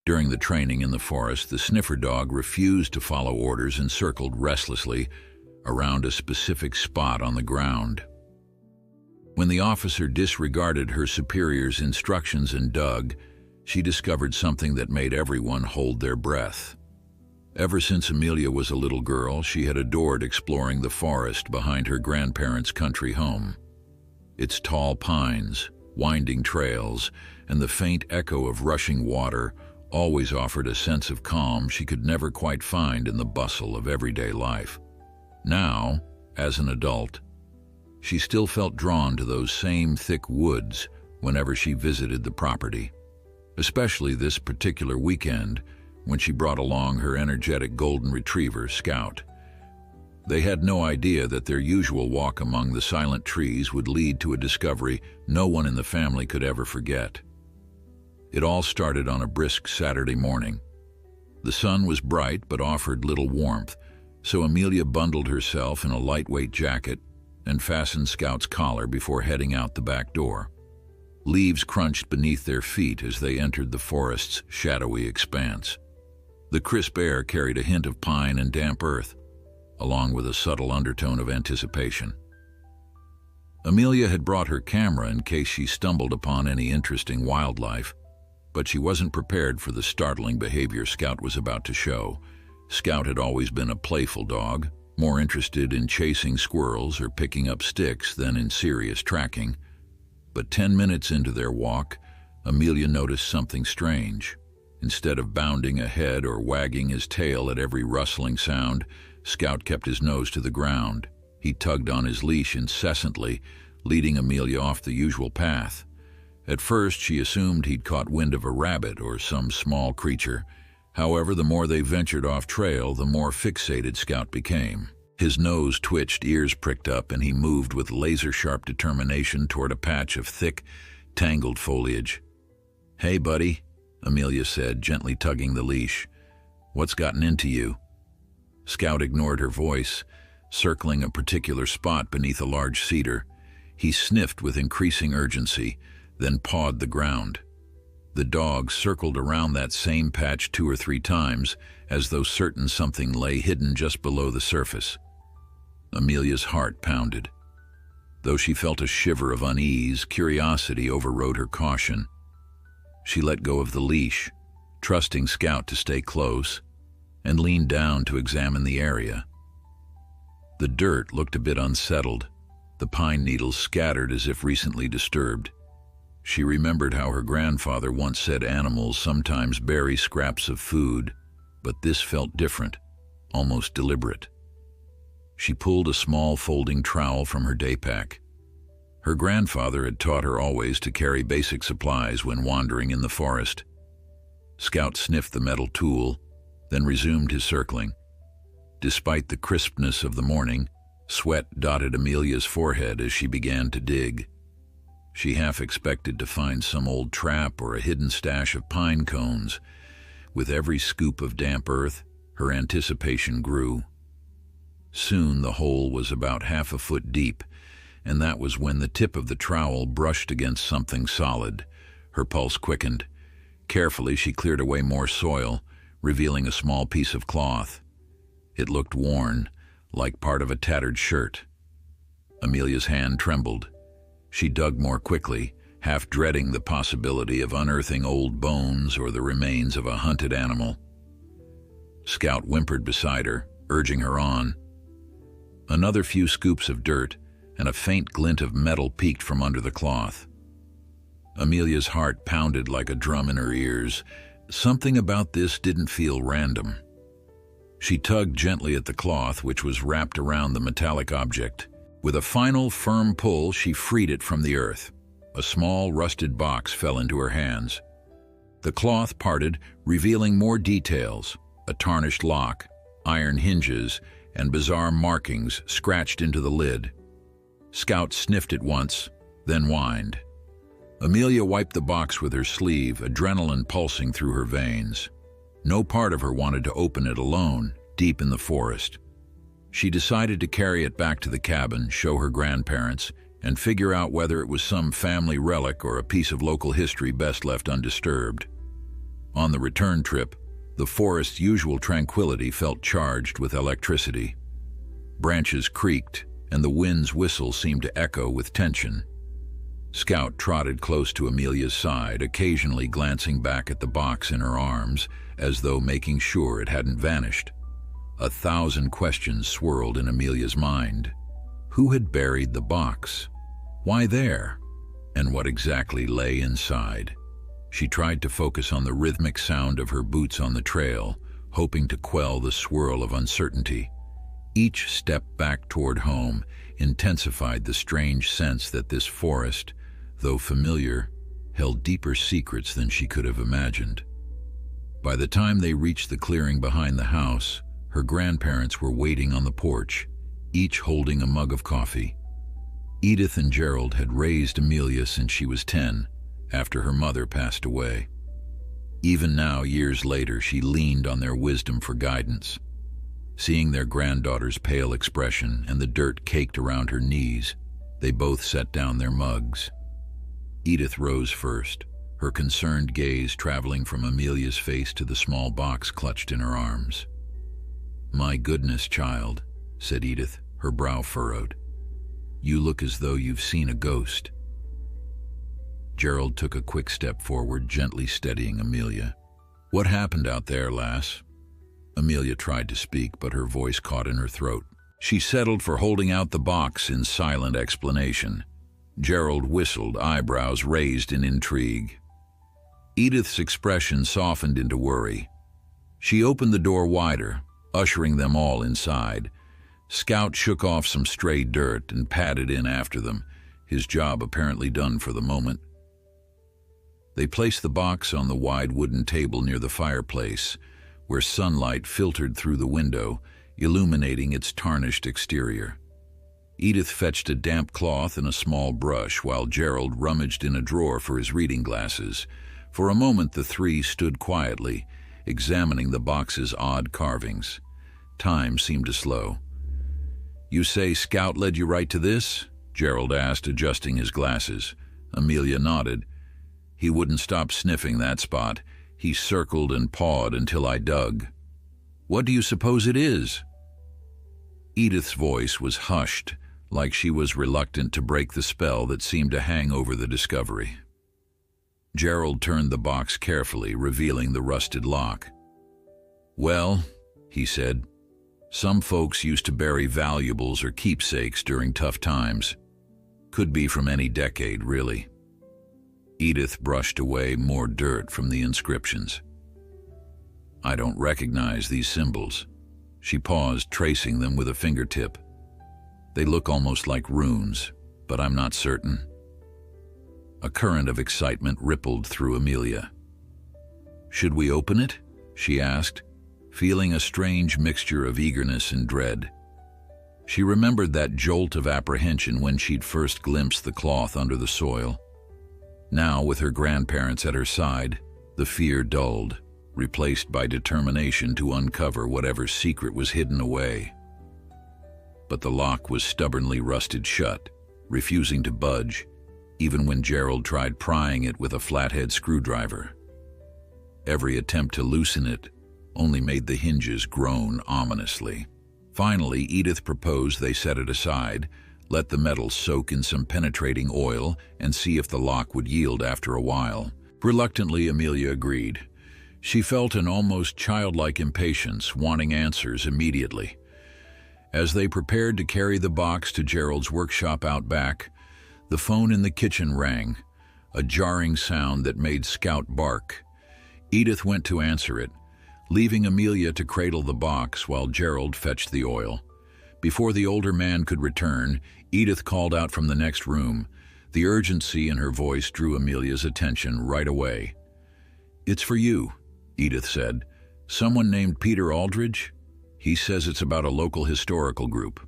During the training in the forest, the sniffer dog refused to follow orders and circled restlessly around a specific spot on the ground. When the officer disregarded her superior's instructions and dug, she discovered something that made everyone hold their breath. Ever since Amelia was a little girl, she had adored exploring the forest behind her grandparents' country home. Its tall pines, winding trails, and the faint echo of rushing water always offered a sense of calm she could never quite find in the bustle of everyday life. Now, as an adult, she still felt drawn to those same thick woods whenever she visited the property, especially this particular weekend when she brought along her energetic golden retriever, Scout. They had no idea that their usual walk among the silent trees would lead to a discovery no one in the family could ever forget. It all started on a brisk Saturday morning. The sun was bright but offered little warmth, so Amelia bundled herself in a lightweight jacket and fastened Scout's collar before heading out the back door. Leaves crunched beneath their feet as they entered the forest's shadowy expanse. The crisp air carried a hint of pine and damp earth, along with a subtle undertone of anticipation. Amelia had brought her camera in case she stumbled upon any interesting wildlife, but she wasn't prepared for the startling behavior Scout was about to show. Scout had always been a playful dog, more interested in chasing squirrels or picking up sticks than in serious tracking. But 10 minutes into their walk, Amelia noticed something strange. Instead of bounding ahead or wagging his tail at every rustling sound, Scout kept his nose to the ground. He tugged on his leash incessantly, leading Amelia off the usual path. At first, she assumed he'd caught wind of a rabbit or some small creature. However, the more they ventured off trail, the more fixated Scout became. His nose twitched, ears pricked up, and he moved with laser-sharp determination toward a patch of thick, tangled foliage. "Hey, buddy," Amelia said, gently tugging the leash. "What's gotten into you?" Scout ignored her voice, circling a particular spot beneath a large cedar. He sniffed with increasing urgency, then pawed the ground. The dog circled around that same patch 2 or 3 times, as though certain something lay hidden just below the surface. Amelia's heart pounded. Though she felt a shiver of unease, curiosity overrode her caution. She let go of the leash, trusting Scout to stay close, and leaned down to examine the area. The dirt looked a bit unsettled, the pine needles scattered as if recently disturbed. She remembered how her grandfather once said animals sometimes bury scraps of food, but this felt different, almost deliberate. She pulled a small folding trowel from her day pack. Her grandfather had taught her always to carry basic supplies when wandering in the forest. Scout sniffed the metal tool, then resumed his circling. Despite the crispness of the morning, sweat dotted Amelia's forehead as she began to dig. She half expected to find some old trap or a hidden stash of pine cones. With every scoop of damp earth, her anticipation grew. Soon the hole was about half a foot deep, and that was when the tip of the trowel brushed against something solid. Her pulse quickened. Carefully, she cleared away more soil, revealing a small piece of cloth. It looked worn, like part of a tattered shirt. Amelia's hand trembled. She dug more quickly, half dreading the possibility of unearthing old bones or the remains of a hunted animal. Scout whimpered beside her, urging her on. Another few scoops of dirt, and a faint glint of metal peeked from under the cloth. Amelia's heart pounded like a drum in her ears. Something about this didn't feel random. She tugged gently at the cloth, which was wrapped around the metallic object. With a final firm pull, she freed it from the earth. A small, rusted box fell into her hands. The cloth parted, revealing more details: a tarnished lock, iron hinges, and bizarre markings scratched into the lid. Scout sniffed it once, then whined. Amelia wiped the box with her sleeve, adrenaline pulsing through her veins. No part of her wanted to open it alone, deep in the forest. She decided to carry it back to the cabin, show her grandparents, and figure out whether it was some family relic or a piece of local history best left undisturbed. On the return trip, the forest's usual tranquility felt charged with electricity. Branches creaked, and the wind's whistle seemed to echo with tension. Scout trotted close to Amelia's side, occasionally glancing back at the box in her arms, as though making sure it hadn't vanished. 1,000 questions swirled in Amelia's mind. Who had buried the box? Why there? And what exactly lay inside? She tried to focus on the rhythmic sound of her boots on the trail, hoping to quell the swirl of uncertainty. Each step back toward home intensified the strange sense that this forest, though familiar, held deeper secrets than she could have imagined. By the time they reached the clearing behind the house, her grandparents were waiting on the porch, each holding a mug of coffee. Edith and Gerald had raised Amelia since she was 10, after her mother passed away. Even now, years later, she leaned on their wisdom for guidance. Seeing their granddaughter's pale expression and the dirt caked around her knees, they both set down their mugs. Edith rose first, her concerned gaze traveling from Amelia's face to the small box clutched in her arms. "My goodness, child," said Edith, her brow furrowed. "You look as though you've seen a ghost." Gerald took a quick step forward, gently steadying Amelia. "What happened out there, lass?" Amelia tried to speak, but her voice caught in her throat. She settled for holding out the box in silent explanation. Gerald whistled, eyebrows raised in intrigue. Edith's expression softened into worry. She opened the door wider, ushering them all inside. Scout shook off some stray dirt and padded in after them, his job apparently done for the moment. They placed the box on the wide wooden table near the fireplace, where sunlight filtered through the window, illuminating its tarnished exterior. Edith fetched a damp cloth and a small brush, while Gerald rummaged in a drawer for his reading glasses. For a moment the three stood quietly, examining the box's odd carvings. Time seemed to slow. "You say Scout led you right to this?" Gerald asked, adjusting his glasses. Amelia nodded. "He wouldn't stop sniffing that spot. He circled and pawed until I dug." "What do you suppose it is?" Edith's voice was hushed, like she was reluctant to break the spell that seemed to hang over the discovery. Gerald turned the box carefully, revealing the rusted lock. "Well," he said, "some folks used to bury valuables or keepsakes during tough times. Could be from any decade, really." Edith brushed away more dirt from the inscriptions. "I don't recognize these symbols." She paused, tracing them with a fingertip. "They look almost like runes, but I'm not certain." A current of excitement rippled through Amelia. "Should we open it?" she asked, feeling a strange mixture of eagerness and dread. She remembered that jolt of apprehension when she'd first glimpsed the cloth under the soil. Now, with her grandparents at her side, the fear dulled, replaced by determination to uncover whatever secret was hidden away. But the lock was stubbornly rusted shut, refusing to budge, even when Gerald tried prying it with a flathead screwdriver. Every attempt to loosen it only made the hinges groan ominously. Finally, Edith proposed they set it aside, let the metal soak in some penetrating oil, and see if the lock would yield after a while. Reluctantly, Amelia agreed. She felt an almost childlike impatience, wanting answers immediately. As they prepared to carry the box to Gerald's workshop out back, the phone in the kitchen rang, a jarring sound that made Scout bark. Edith went to answer it, leaving Amelia to cradle the box while Gerald fetched the oil. Before the older man could return, Edith called out from the next room. The urgency in her voice drew Amelia's attention right away. "It's for you," Edith said. "Someone named Peter Aldridge? He says it's about a local historical group."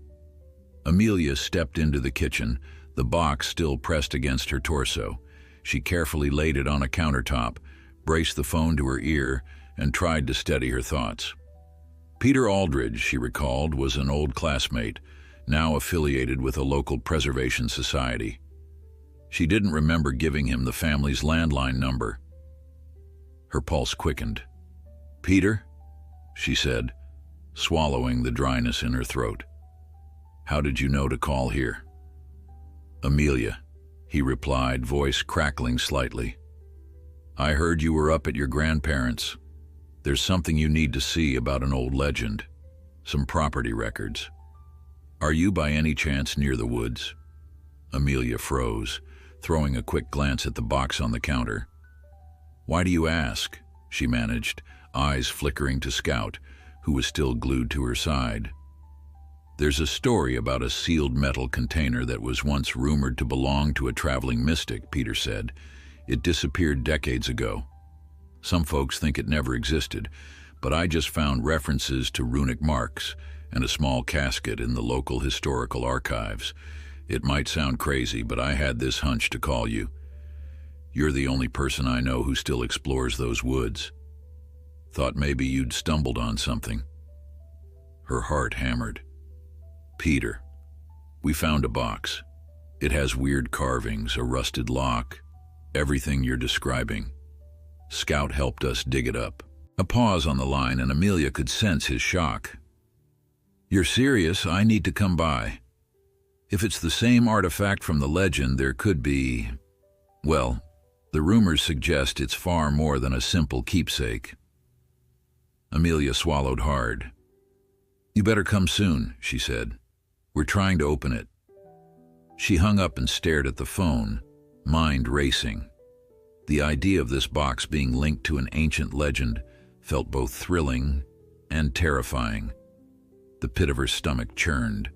Amelia stepped into the kitchen, the box still pressed against her torso. She carefully laid it on a countertop, braced the phone to her ear, and tried to steady her thoughts. Peter Aldridge, she recalled, was an old classmate, now affiliated with a local preservation society. She didn't remember giving him the family's landline number. Her pulse quickened. "Peter?" she said, swallowing the dryness in her throat. "How did you know to call here?" "Amelia," he replied, voice crackling slightly. "I heard you were up at your grandparents'. There's something you need to see about an old legend, some property records. Are you by any chance near the woods?" Amelia froze, throwing a quick glance at the box on the counter. "Why do you ask?" she managed, eyes flickering to Scout, who was still glued to her side. "There's a story about a sealed metal container that was once rumored to belong to a traveling mystic," Peter said. "It disappeared decades ago. Some folks think it never existed, but I just found references to runic marks and a small casket in the local historical archives. It might sound crazy, but I had this hunch to call you. You're the only person I know who still explores those woods. Thought maybe you'd stumbled on something." Her heart hammered. "Peter, we found a box. It has weird carvings, a rusted lock, everything you're describing. Scout helped us dig it up." A pause on the line, and Amelia could sense his shock. "You're serious? I need to come by. If it's the same artifact from the legend, there could be... well, the rumors suggest it's far more than a simple keepsake." Amelia swallowed hard. "You better come soon," she said. "We're trying to open it." She hung up and stared at the phone, mind racing. The idea of this box being linked to an ancient legend felt both thrilling and terrifying. The pit of her stomach churned.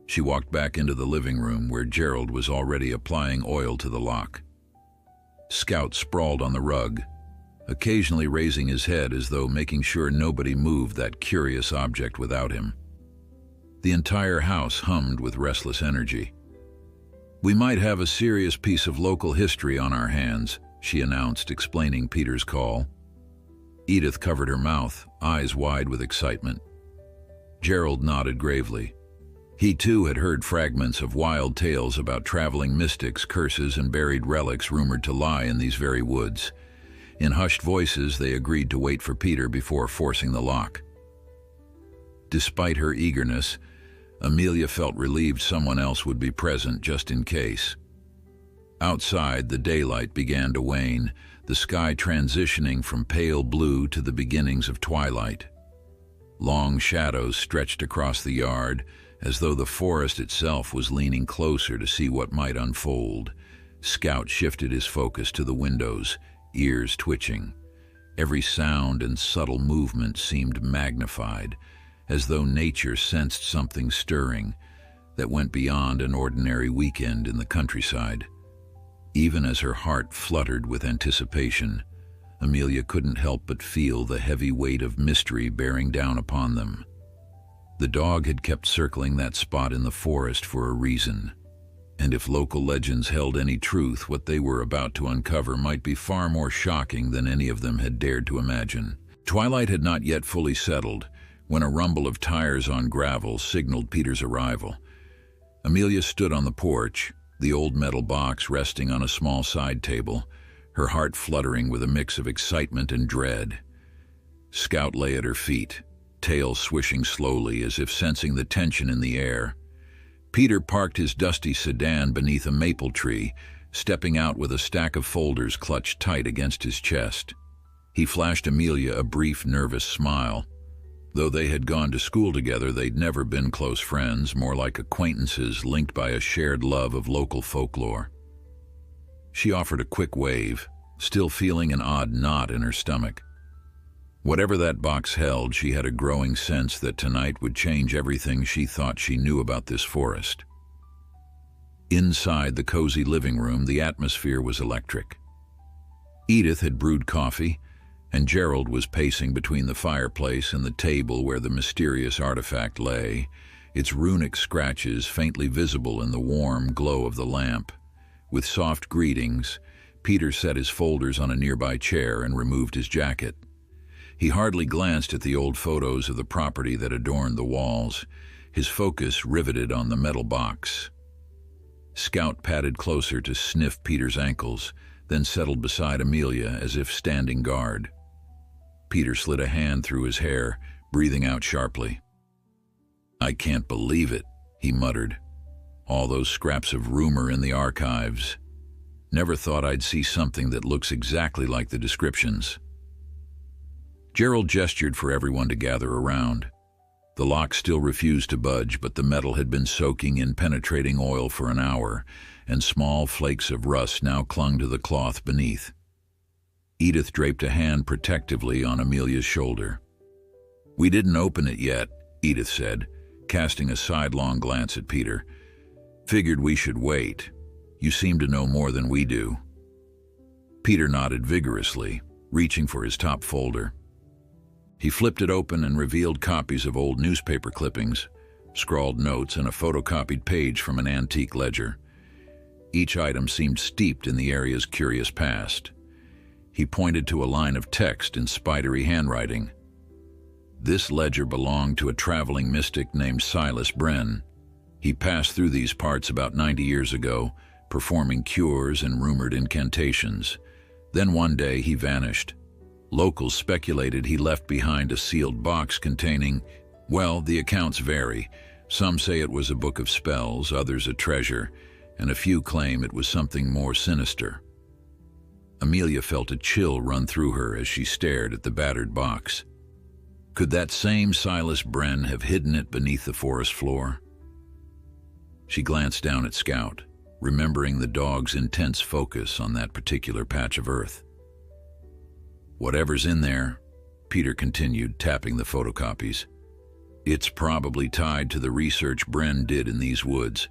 She walked back into the living room where Gerald was already applying oil to the lock. Scout sprawled on the rug, occasionally raising his head as though making sure nobody moved that curious object without him. The entire house hummed with restless energy. "We might have a serious piece of local history on our hands," she announced, explaining Peter's call. Edith covered her mouth, eyes wide with excitement. Gerald nodded gravely. He too had heard fragments of wild tales about traveling mystics, curses, and buried relics rumored to lie in these very woods. In hushed voices, they agreed to wait for Peter before forcing the lock. Despite her eagerness, Amelia felt relieved someone else would be present just in case. Outside, the daylight began to wane, the sky transitioning from pale blue to the beginnings of twilight. Long shadows stretched across the yard, as though the forest itself was leaning closer to see what might unfold. Scout shifted his focus to the windows, ears twitching. Every sound and subtle movement seemed magnified, as though nature sensed something stirring that went beyond an ordinary weekend in the countryside. Even as her heart fluttered with anticipation, Amelia couldn't help but feel the heavy weight of mystery bearing down upon them. The dog had kept circling that spot in the forest for a reason, and if local legends held any truth, what they were about to uncover might be far more shocking than any of them had dared to imagine. Twilight had not yet fully settled when a rumble of tires on gravel signaled Peter's arrival. Amelia stood on the porch, the old metal box resting on a small side table, her heart fluttering with a mix of excitement and dread. Scout lay at her feet, tail swishing slowly as if sensing the tension in the air. Peter parked his dusty sedan beneath a maple tree, stepping out with a stack of folders clutched tight against his chest. He flashed Amelia a brief, nervous smile. Though they had gone to school together, they'd never been close friends, more like acquaintances linked by a shared love of local folklore. She offered a quick wave, still feeling an odd knot in her stomach. Whatever that box held, she had a growing sense that tonight would change everything she thought she knew about this forest. Inside the cozy living room, the atmosphere was electric. Edith had brewed coffee, and Gerald was pacing between the fireplace and the table where the mysterious artifact lay, its runic scratches faintly visible in the warm glow of the lamp. With soft greetings, Peter set his folders on a nearby chair and removed his jacket. He hardly glanced at the old photos of the property that adorned the walls, his focus riveted on the metal box. Scout padded closer to sniff Peter's ankles, then settled beside Amelia as if standing guard. Peter slid a hand through his hair, breathing out sharply. "I can't believe it," he muttered. "All those scraps of rumor in the archives. Never thought I'd see something that looks exactly like the descriptions." Gerald gestured for everyone to gather around. The lock still refused to budge, but the metal had been soaking in penetrating oil for an hour, and small flakes of rust now clung to the cloth beneath. Edith draped a hand protectively on Amelia's shoulder. "We didn't open it yet," Edith said, casting a sidelong glance at Peter. "Figured we should wait. You seem to know more than we do." Peter nodded vigorously, reaching for his top folder. He flipped it open and revealed copies of old newspaper clippings, scrawled notes, and a photocopied page from an antique ledger. Each item seemed steeped in the area's curious past. He pointed to a line of text in spidery handwriting. This ledger belonged to a traveling mystic named Silas Bren. He passed through these parts about 90 years ago, performing cures and rumored incantations. Then one day he vanished. Locals speculated he left behind a sealed box containing, well, the accounts vary. Some say it was a book of spells, others a treasure, and a few claim it was something more sinister. Amelia felt a chill run through her as she stared at the battered box. Could that same Silas Bren have hidden it beneath the forest floor? She glanced down at Scout, remembering the dog's intense focus on that particular patch of earth. "Whatever's in there," Peter continued, tapping the photocopies, "it's probably tied to the research Bren did in these woods.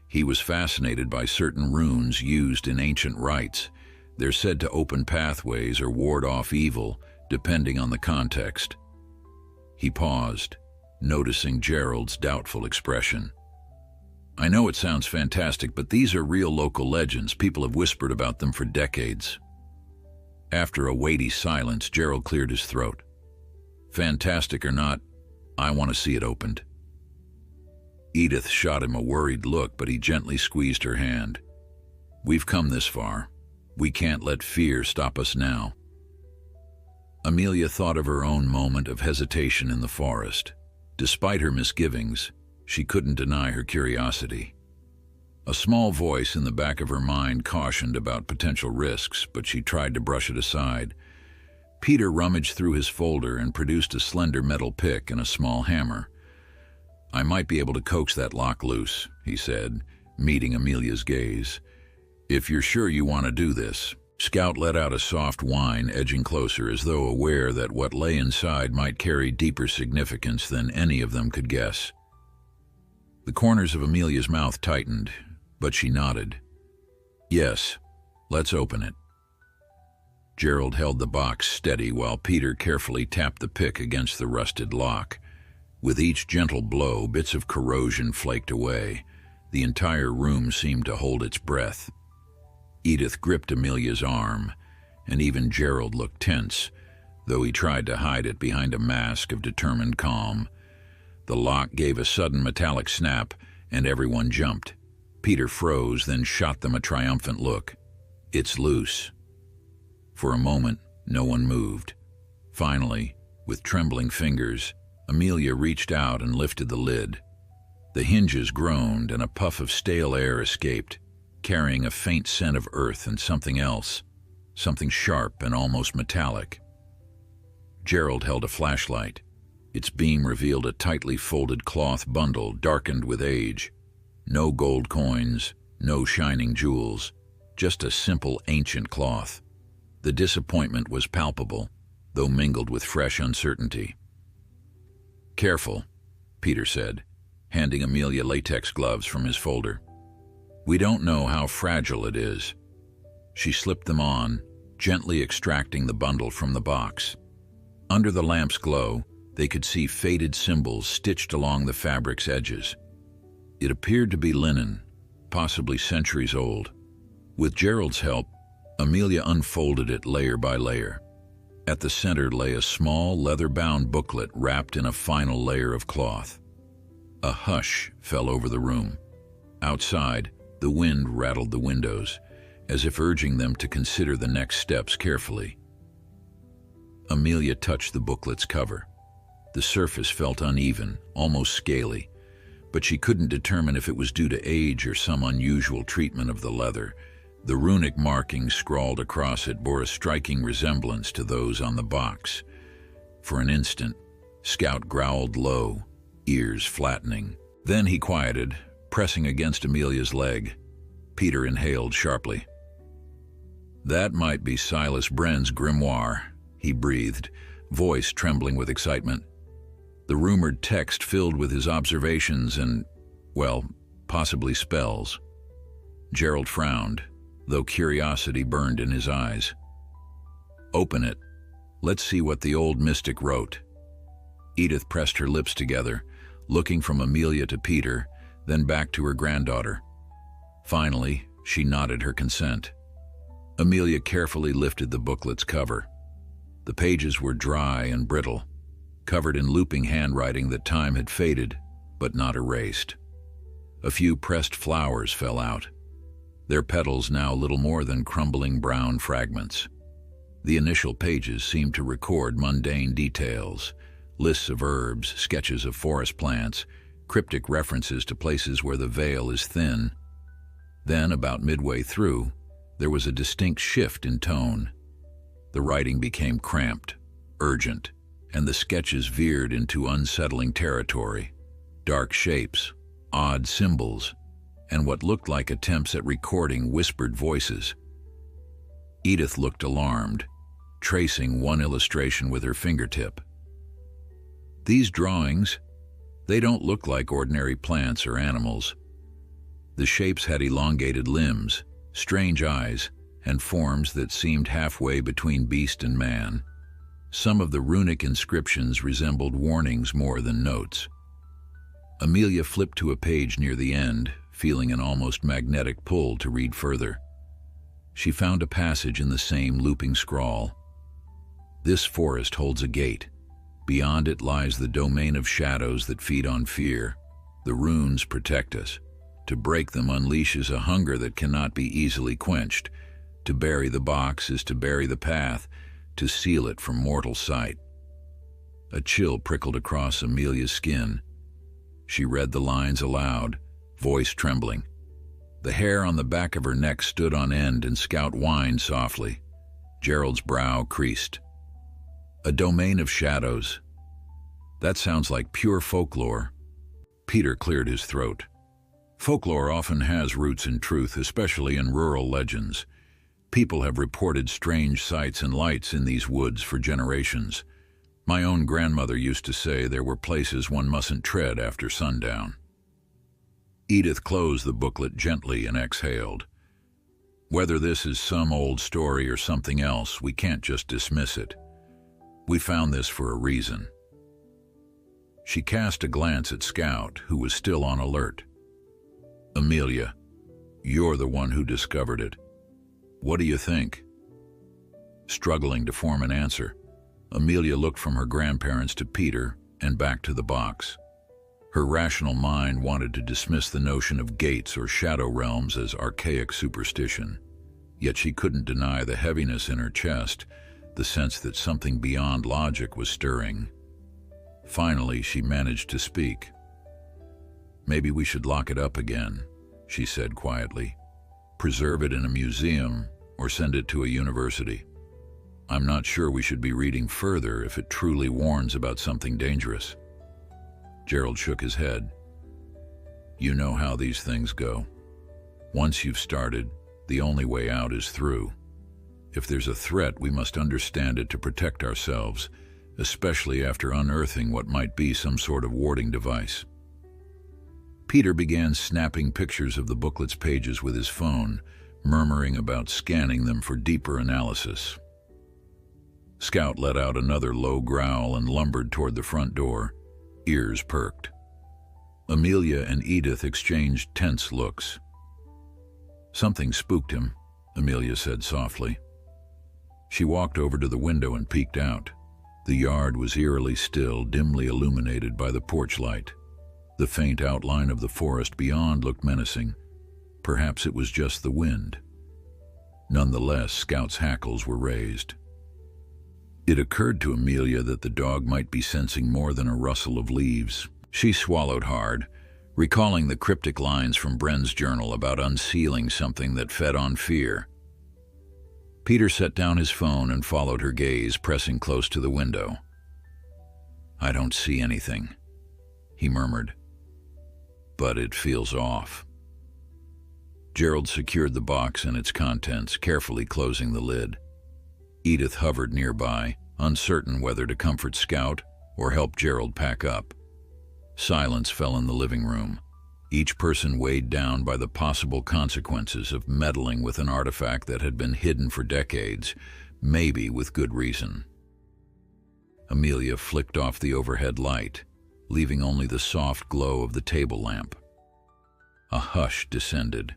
He was fascinated by certain runes used in ancient rites. They're said to open pathways or ward off evil, depending on the context." He paused, noticing Gerald's doubtful expression. "I know it sounds fantastic, but these are real local legends. People have whispered about them for decades." After a weighty silence, Gerald cleared his throat. "Fantastic or not, I want to see it opened." Edith shot him a worried look, but he gently squeezed her hand. "We've come this far. We can't let fear stop us now." Amelia thought of her own moment of hesitation in the forest. Despite her misgivings, she couldn't deny her curiosity. A small voice in the back of her mind cautioned about potential risks, but she tried to brush it aside. Peter rummaged through his folder and produced a slender metal pick and a small hammer. "I might be able to coax that lock loose," he said, meeting Amelia's gaze. "If you're sure you want to do this." Scout let out a soft whine, edging closer as though aware that what lay inside might carry deeper significance than any of them could guess. The corners of Amelia's mouth tightened, but she nodded. "Yes, let's open it." Gerald held the box steady while Peter carefully tapped the pick against the rusted lock. With each gentle blow, bits of corrosion flaked away. The entire room seemed to hold its breath. Edith gripped Amelia's arm, and even Gerald looked tense, though he tried to hide it behind a mask of determined calm. The lock gave a sudden metallic snap, and everyone jumped. Peter froze, then shot them a triumphant look. "It's loose." For a moment, no one moved. Finally, with trembling fingers, Amelia reached out and lifted the lid. The hinges groaned, and a puff of stale air escaped, carrying a faint scent of earth and something else, something sharp and almost metallic. Gerald held a flashlight. Its beam revealed a tightly folded cloth bundle darkened with age. No gold coins, no shining jewels, just a simple ancient cloth. The disappointment was palpable, though mingled with fresh uncertainty. "Careful," Peter said, handing Amelia latex gloves from his folder. "We don't know how fragile it is." She slipped them on, gently extracting the bundle from the box. Under the lamp's glow, they could see faded symbols stitched along the fabric's edges. It appeared to be linen, possibly centuries old. With Gerald's help, Amelia unfolded it layer by layer. At the center lay a small, leather-bound booklet wrapped in a final layer of cloth. A hush fell over the room. Outside, the wind rattled the windows, as if urging them to consider the next steps carefully. Amelia touched the booklet's cover. The surface felt uneven, almost scaly, but she couldn't determine if it was due to age or some unusual treatment of the leather. The runic markings scrawled across it bore a striking resemblance to those on the box. For an instant, Scout growled low, ears flattening. Then he quieted, pressing against Amelia's leg. Peter inhaled sharply. "That might be Silas Bren's grimoire," he breathed, voice trembling with excitement. The rumored text filled with his observations and, well, possibly spells. Gerald frowned, though curiosity burned in his eyes. "Open it. Let's see what the old mystic wrote." Edith pressed her lips together, looking from Amelia to Peter, then back to her granddaughter. Finally, she nodded her consent. Amelia carefully lifted the booklet's cover. The pages were dry and brittle, covered in looping handwriting that time had faded, but not erased. A few pressed flowers fell out, their petals now little more than crumbling brown fragments. The initial pages seemed to record mundane details, lists of herbs, sketches of forest plants, cryptic references to places where the veil is thin. Then, about midway through, there was a distinct shift in tone. The writing became cramped, urgent, and the sketches veered into unsettling territory. Dark shapes, odd symbols, and what looked like attempts at recording whispered voices. Edith looked alarmed, tracing one illustration with her fingertip. "These drawings, they don't look like ordinary plants or animals." The shapes had elongated limbs, strange eyes, and forms that seemed halfway between beast and man. Some of the runic inscriptions resembled warnings more than notes. Amelia flipped to a page near the end, feeling an almost magnetic pull to read further. She found a passage in the same looping scrawl. "This forest holds a gate. Beyond it lies the domain of shadows that feed on fear. The runes protect us. To break them unleashes a hunger that cannot be easily quenched. To bury the box is to bury the path, to seal it from mortal sight." A chill prickled across Amelia's skin. She read the lines aloud, voice trembling. The hair on the back of her neck stood on end and Scout whined softly. Gerald's brow creased. "A domain of shadows. That sounds like pure folklore." Peter cleared his throat. "Folklore often has roots in truth, especially in rural legends. People have reported strange sights and lights in these woods for generations. My own grandmother used to say there were places one mustn't tread after sundown." Edith closed the booklet gently and exhaled. "Whether this is some old story or something else, we can't just dismiss it. We found this for a reason." She cast a glance at Scout, who was still on alert. "Amelia, you're the one who discovered it. What do you think?" Struggling to form an answer, Amelia looked from her grandparents to Peter and back to the box. Her rational mind wanted to dismiss the notion of gates or shadow realms as archaic superstition, yet she couldn't deny the heaviness in her chest, the sense that something beyond logic was stirring. Finally, she managed to speak. "Maybe we should lock it up again," she said quietly. "Preserve it in a museum or send it to a university. I'm not sure we should be reading further if it truly warns about something dangerous." Gerald shook his head. "You know how these things go. Once you've started, the only way out is through. If there's a threat, we must understand it to protect ourselves, especially after unearthing what might be some sort of warding device." Peter began snapping pictures of the booklet's pages with his phone, murmuring about scanning them for deeper analysis. Scout let out another low growl and lumbered toward the front door, ears perked. Amelia and Edith exchanged tense looks. "Something spooked him," Amelia said softly. She walked over to the window and peeked out. The yard was eerily still, dimly illuminated by the porch light. The faint outline of the forest beyond looked menacing. Perhaps it was just the wind. Nonetheless, Scout's hackles were raised. It occurred to Amelia that the dog might be sensing more than a rustle of leaves. She swallowed hard, recalling the cryptic lines from Bren's journal about unsealing something that fed on fear. Peter set down his phone and followed her gaze, pressing close to the window. "I don't see anything," he murmured. "But it feels off." Gerald secured the box and its contents, carefully closing the lid. Edith hovered nearby, uncertain whether to comfort Scout or help Gerald pack up. Silence fell in the living room, each person weighed down by the possible consequences of meddling with an artifact that had been hidden for decades, maybe with good reason. Amelia flicked off the overhead light, leaving only the soft glow of the table lamp. A hush descended,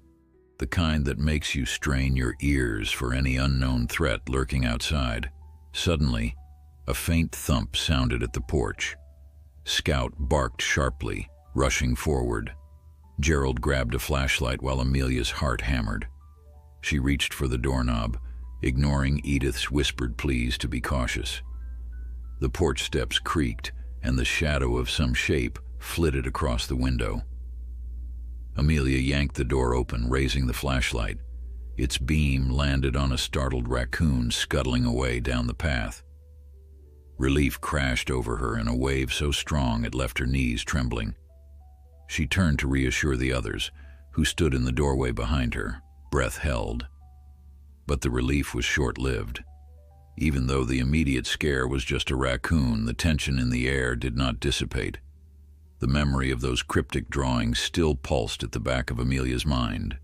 the kind that makes you strain your ears for any unknown threat lurking outside. Suddenly, a faint thump sounded at the porch. Scout barked sharply, rushing forward. Gerald grabbed a flashlight while Amelia's heart hammered. She reached for the doorknob, ignoring Edith's whispered pleas to be cautious. The porch steps creaked, and the shadow of some shape flitted across the window. Amelia yanked the door open, raising the flashlight. Its beam landed on a startled raccoon scuttling away down the path. Relief crashed over her in a wave so strong it left her knees trembling. She turned to reassure the others, who stood in the doorway behind her, breath held. But the relief was short-lived. Even though the immediate scare was just a raccoon, the tension in the air did not dissipate. The memory of those cryptic drawings still pulsed at the back of Amelia's mind.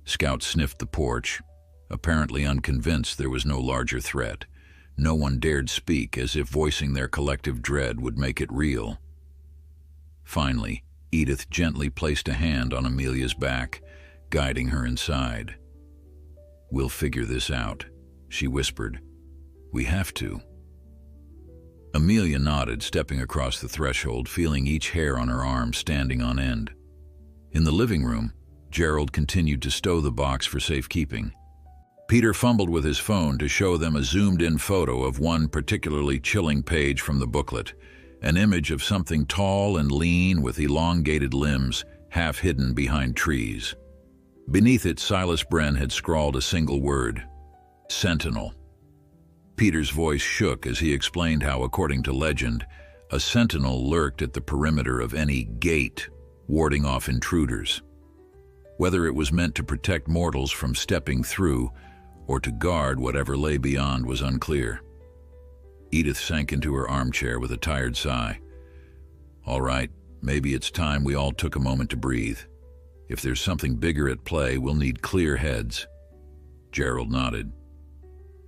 Scout sniffed the porch, apparently unconvinced there was no larger threat. No one dared speak, as if voicing their collective dread would make it real. Finally, Edith gently placed a hand on Amelia's back, guiding her inside. "We'll figure this out," she whispered. "We have to." Amelia nodded, stepping across the threshold, feeling each hair on her arm standing on end. In the living room, Gerald continued to stow the box for safekeeping. Peter fumbled with his phone to show them a zoomed-in photo of one particularly chilling page from the booklet, an image of something tall and lean with elongated limbs, half hidden behind trees. Beneath it, Silas Bren had scrawled a single word: Sentinel. Peter's voice shook as he explained how, according to legend, a sentinel lurked at the perimeter of any gate, warding off intruders. Whether it was meant to protect mortals from stepping through or to guard whatever lay beyond was unclear. Edith sank into her armchair with a tired sigh. "All right, maybe it's time we all took a moment to breathe. If there's something bigger at play, we'll need clear heads." Gerald nodded.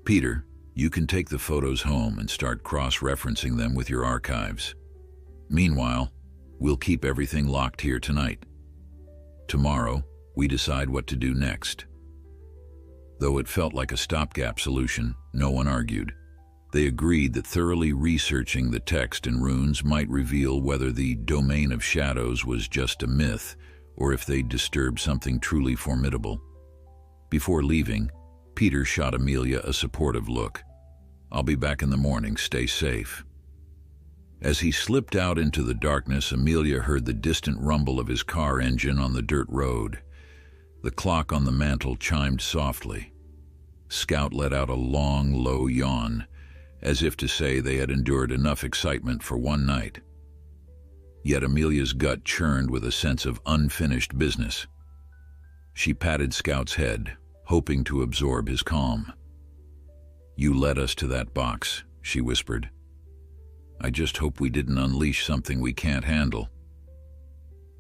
"Peter, you can take the photos home and start cross-referencing them with your archives. Meanwhile, we'll keep everything locked here tonight. Tomorrow, we decide what to do next." Though it felt like a stopgap solution, no one argued. They agreed that thoroughly researching the text and runes might reveal whether the domain of shadows was just a myth or if they'd disturbed something truly formidable. Before leaving, Peter shot Amelia a supportive look. "I'll be back in the morning. Stay safe." As he slipped out into the darkness, Amelia heard the distant rumble of his car engine on the dirt road. The clock on the mantel chimed softly. Scout let out a long, low yawn, as if to say they had endured enough excitement for one night. Yet Amelia's gut churned with a sense of unfinished business. She patted Scout's head, hoping to absorb his calm. "You led us to that box," she whispered. "I just hope we didn't unleash something we can't handle."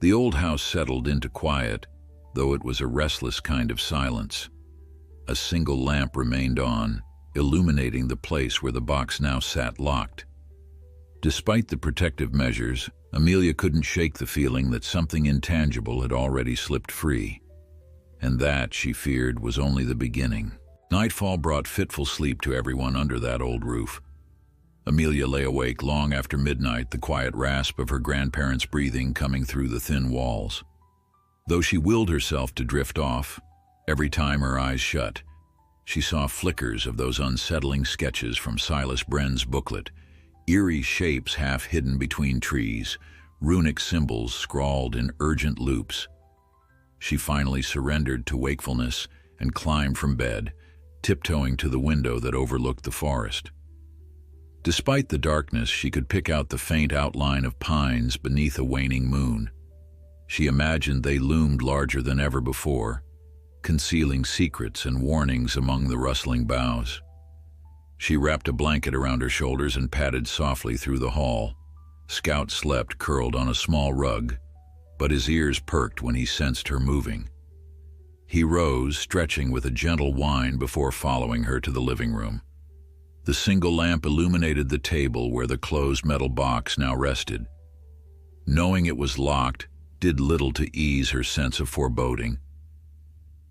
The old house settled into quiet, though it was a restless kind of silence. A single lamp remained on, illuminating the place where the box now sat locked. Despite the protective measures, Amelia couldn't shake the feeling that something intangible had already slipped free. And that, she feared, was only the beginning. Nightfall brought fitful sleep to everyone under that old roof. Amelia lay awake long after midnight, the quiet rasp of her grandparents' breathing coming through the thin walls. Though she willed herself to drift off, every time her eyes shut, She saw flickers of those unsettling sketches from Silas Brenn's booklet, eerie shapes half hidden between trees, runic symbols scrawled in urgent loops. She finally surrendered to wakefulness and climbed from bed, tiptoeing to the window that overlooked the forest. Despite the darkness, she could pick out the faint outline of pines beneath a waning moon. She imagined they loomed larger than ever before, concealing secrets and warnings among the rustling boughs. She wrapped a blanket around her shoulders and padded softly through the hall. Scout slept curled on a small rug, but his ears perked when he sensed her moving. He rose, stretching with a gentle whine before following her to the living room. The single lamp illuminated the table where the closed metal box now rested. Knowing it was locked did little to ease her sense of foreboding.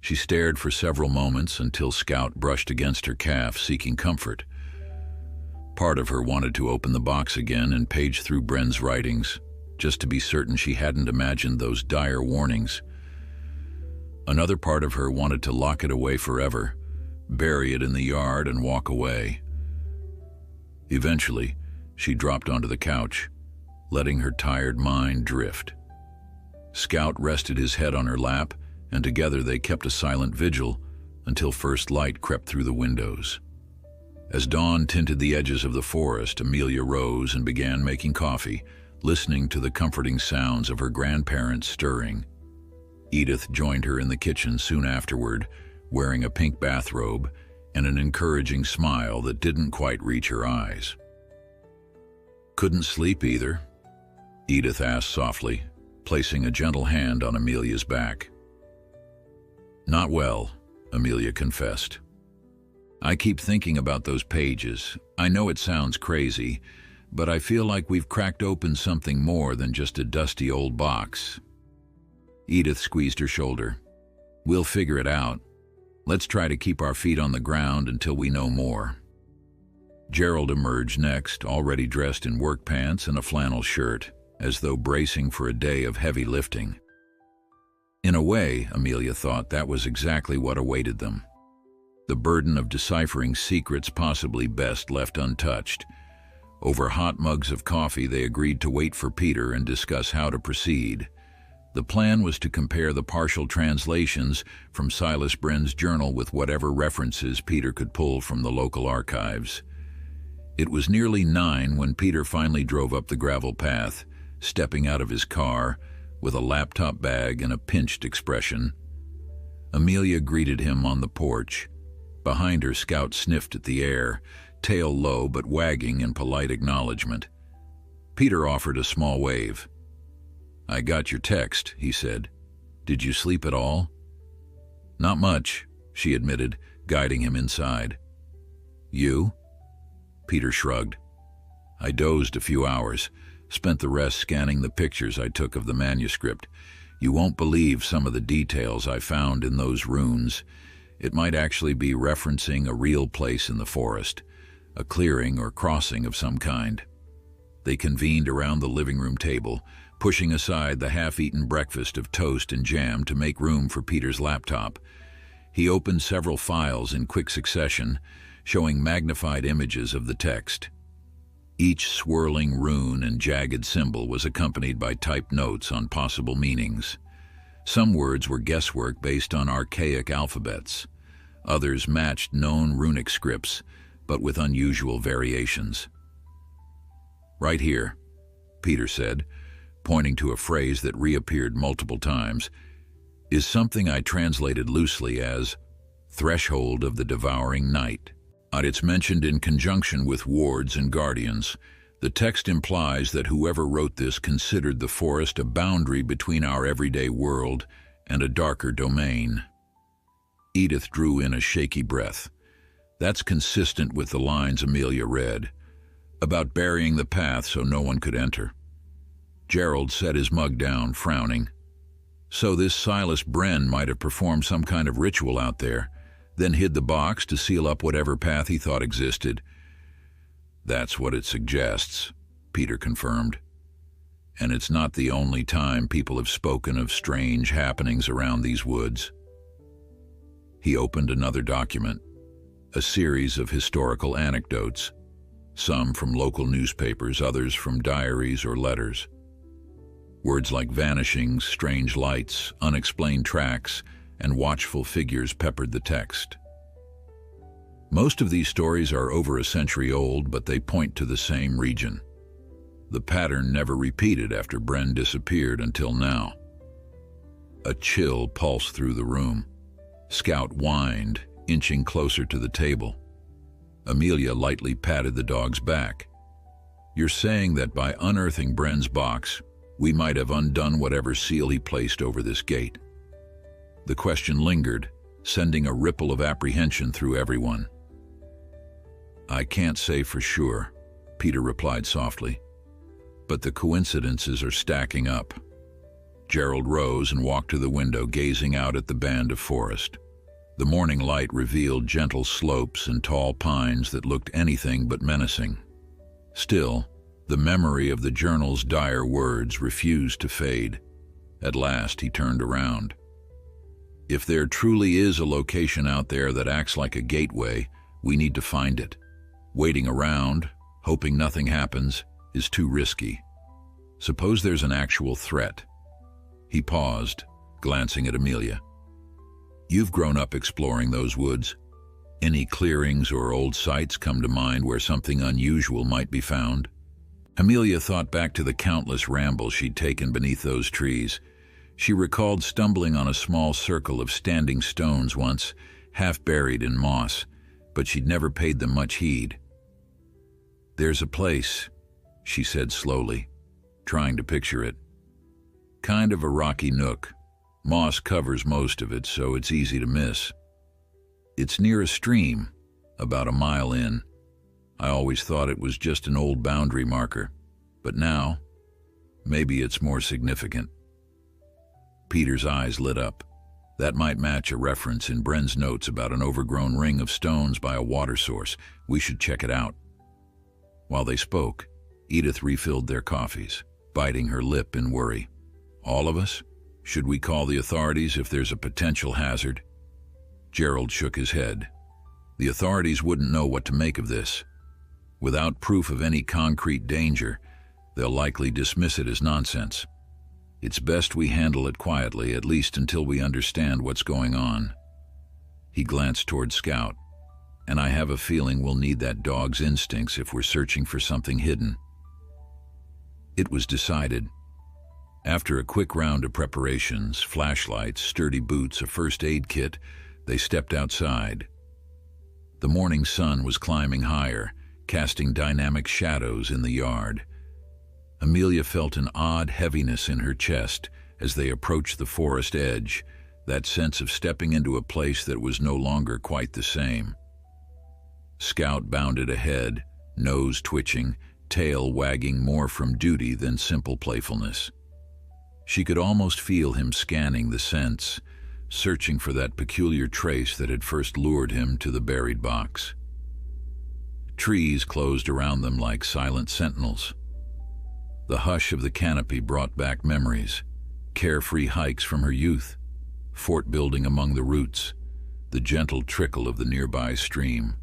She stared for several moments until Scout brushed against her calf, seeking comfort. Part of her wanted to open the box again and page through Brenn's writings, just to be certain she hadn't imagined those dire warnings. Another part of her wanted to lock it away forever, bury it in the yard and walk away. Eventually, she dropped onto the couch, letting her tired mind drift. Scout rested his head on her lap, and together they kept a silent vigil until first light crept through the windows. As dawn tinted the edges of the forest, Amelia rose and began making coffee, listening to the comforting sounds of her grandparents stirring. Edith joined her in the kitchen soon afterward, wearing a pink bathrobe and an encouraging smile that didn't quite reach her eyes. "Couldn't sleep either?" Edith asked softly, placing a gentle hand on Amelia's back. "Not well," Amelia confessed. "I keep thinking about those pages. I know it sounds crazy, but I feel like we've cracked open something more than just a dusty old box." Edith squeezed her shoulder. "We'll figure it out. Let's try to keep our feet on the ground until we know more." Gerald emerged next, already dressed in work pants and a flannel shirt, as though bracing for a day of heavy lifting. In a way, Amelia thought, that was exactly what awaited them. The burden of deciphering secrets possibly best left untouched. Over hot mugs of coffee, they agreed to wait for Peter and discuss how to proceed. The plan was to compare the partial translations from Silas Brenn's journal with whatever references Peter could pull from the local archives. It was nearly 9 when Peter finally drove up the gravel path, stepping out of his car with a laptop bag and a pinched expression. Amelia greeted him on the porch. Behind her, Scout sniffed at the air, tail low but wagging in polite acknowledgement. Peter offered a small wave. "I got your text," he said. "Did you sleep at all?" "Not much," she admitted, guiding him inside. "You?" Peter shrugged. "I dozed a few hours, spent the rest scanning the pictures I took of the manuscript. You won't believe some of the details I found in those runes. It might actually be referencing a real place in the forest, a clearing or crossing of some kind." They convened around the living room table, pushing aside the half-eaten breakfast of toast and jam to make room for Peter's laptop. He opened several files in quick succession, showing magnified images of the text. Each swirling rune and jagged symbol was accompanied by typed notes on possible meanings. Some words were guesswork based on archaic alphabets. Others matched known runic scripts, but with unusual variations. "Right here," Peter said, pointing to a phrase that reappeared multiple times, "is something I translated loosely as threshold of the devouring night. It's mentioned in conjunction with wards and guardians. The text implies that whoever wrote this considered the forest a boundary between our everyday world and a darker domain." Edith drew in a shaky breath. "That's consistent with the lines Amelia read, about burying the path so no one could enter." Gerald set his mug down, frowning. "So this Silas Brenn might have performed some kind of ritual out there, then hid the box to seal up whatever path he thought existed." "That's what it suggests," Peter confirmed. "And it's not the only time people have spoken of strange happenings around these woods." He opened another document, a series of historical anecdotes, some from local newspapers, others from diaries or letters. Words like vanishings, strange lights, unexplained tracks, and watchful figures peppered the text. Most of these stories are over a century old, but they point to the same region. The pattern never repeated after Bren disappeared until now. A chill pulsed through the room. Scout whined, inching closer to the table. Amelia lightly patted the dog's back. "You're saying that by unearthing Bren's box, we might have undone whatever seal he placed over this gate?" The question lingered, sending a ripple of apprehension through everyone. "I can't say for sure," Peter replied softly, "but the coincidences are stacking up." Gerald rose and walked to the window, gazing out at the band of forest. The morning light revealed gentle slopes and tall pines that looked anything but menacing. Still, the memory of the journal's dire words refused to fade. At last, he turned around. "If there truly is a location out there that acts like a gateway, we need to find it. Waiting around, hoping nothing happens, is too risky. Suppose there's an actual threat." He paused, glancing at Amelia. "You've grown up exploring those woods. Any clearings or old sites come to mind where something unusual might be found?" Amelia thought back to the countless rambles she'd taken beneath those trees. She recalled stumbling on a small circle of standing stones once, half buried in moss, but she'd never paid them much heed. "There's a place," she said slowly, trying to picture it. "Kind of a rocky nook. Moss covers most of it, so it's easy to miss. It's near a stream, about a mile in. I always thought it was just an old boundary marker, but now, maybe it's more significant." Peter's eyes lit up. That might match a reference in Bren's notes about an overgrown ring of stones by a water source. We should check it out. While they spoke, Edith refilled their coffees, biting her lip in worry. "All of us? Should we call the authorities if there's a potential hazard?" Gerald shook his head. "The authorities wouldn't know what to make of this. Without proof of any concrete danger, they'll likely dismiss it as nonsense. It's best we handle it quietly, at least until we understand what's going on." He glanced toward Scout. "And I have a feeling we'll need that dog's instincts if we're searching for something hidden." It was decided. After a quick round of preparations, flashlights, sturdy boots, a first aid kit, they stepped outside. The morning sun was climbing higher, casting dynamic shadows in the yard. Amelia felt an odd heaviness in her chest as they approached the forest edge, that sense of stepping into a place that was no longer quite the same. Scout bounded ahead, nose twitching, tail wagging more from duty than simple playfulness. She could almost feel him scanning the scents, searching for that peculiar trace that had first lured him to the buried box. Trees closed around them like silent sentinels. The hush of the canopy brought back memories, carefree hikes from her youth, fort building among the roots, the gentle trickle of the nearby stream.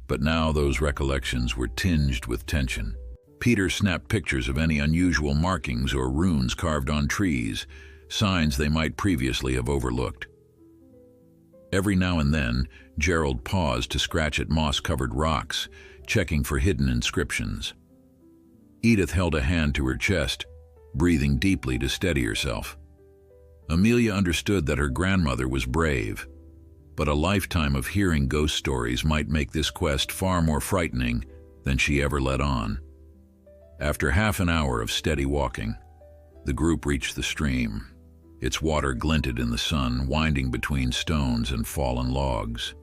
But now those recollections were tinged with tension. Peter snapped pictures of any unusual markings or runes carved on trees, signs they might previously have overlooked. Every now and then, Gerald paused to scratch at moss-covered rocks, checking for hidden inscriptions. Edith held a hand to her chest, breathing deeply to steady herself. Amelia understood that her grandmother was brave, but a lifetime of hearing ghost stories might make this quest far more frightening than she ever let on. After half an hour of steady walking, the group reached the stream. Its water glinted in the sun, winding between stones and fallen logs.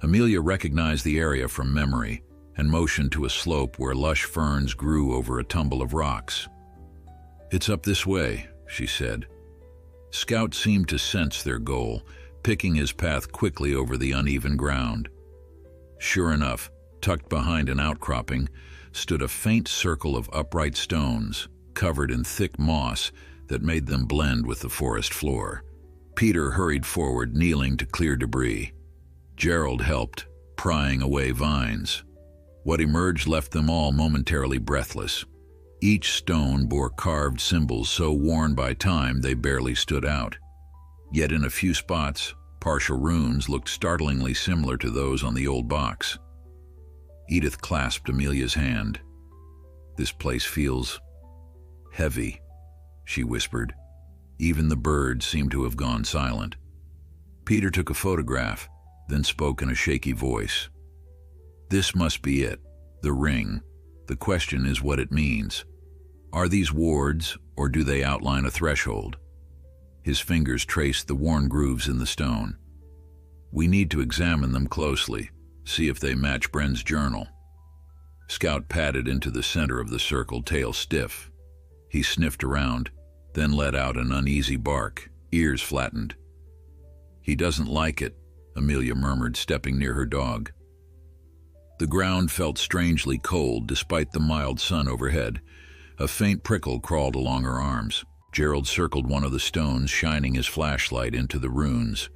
Amelia recognized the area from memory and motioned to a slope where lush ferns grew over a tumble of rocks. "It's up this way," she said. Scout seemed to sense their goal, picking his path quickly over the uneven ground. Sure enough, tucked behind an outcropping, stood a faint circle of upright stones, covered in thick moss that made them blend with the forest floor. Peter hurried forward, kneeling to clear debris. Gerald helped, prying away vines. What emerged left them all momentarily breathless. Each stone bore carved symbols so worn by time they barely stood out. Yet in a few spots, partial runes looked startlingly similar to those on the old box. Edith clasped Amelia's hand. "This place feels heavy," she whispered. Even the birds seemed to have gone silent. Peter took a photograph, then spoke in a shaky voice. "This must be it, the ring. The question is what it means. Are these wards, or do they outline a threshold?" His fingers traced the worn grooves in the stone. "We need to examine them closely, see if they match Bren's journal." Scout padded into the center of the circle, tail stiff. He sniffed around, then let out an uneasy bark, ears flattened. "He doesn't like it," Amelia murmured, stepping near her dog. The ground felt strangely cold despite the mild sun overhead. A faint prickle crawled along her arms. Gerald circled one of the stones, shining his flashlight into the runes.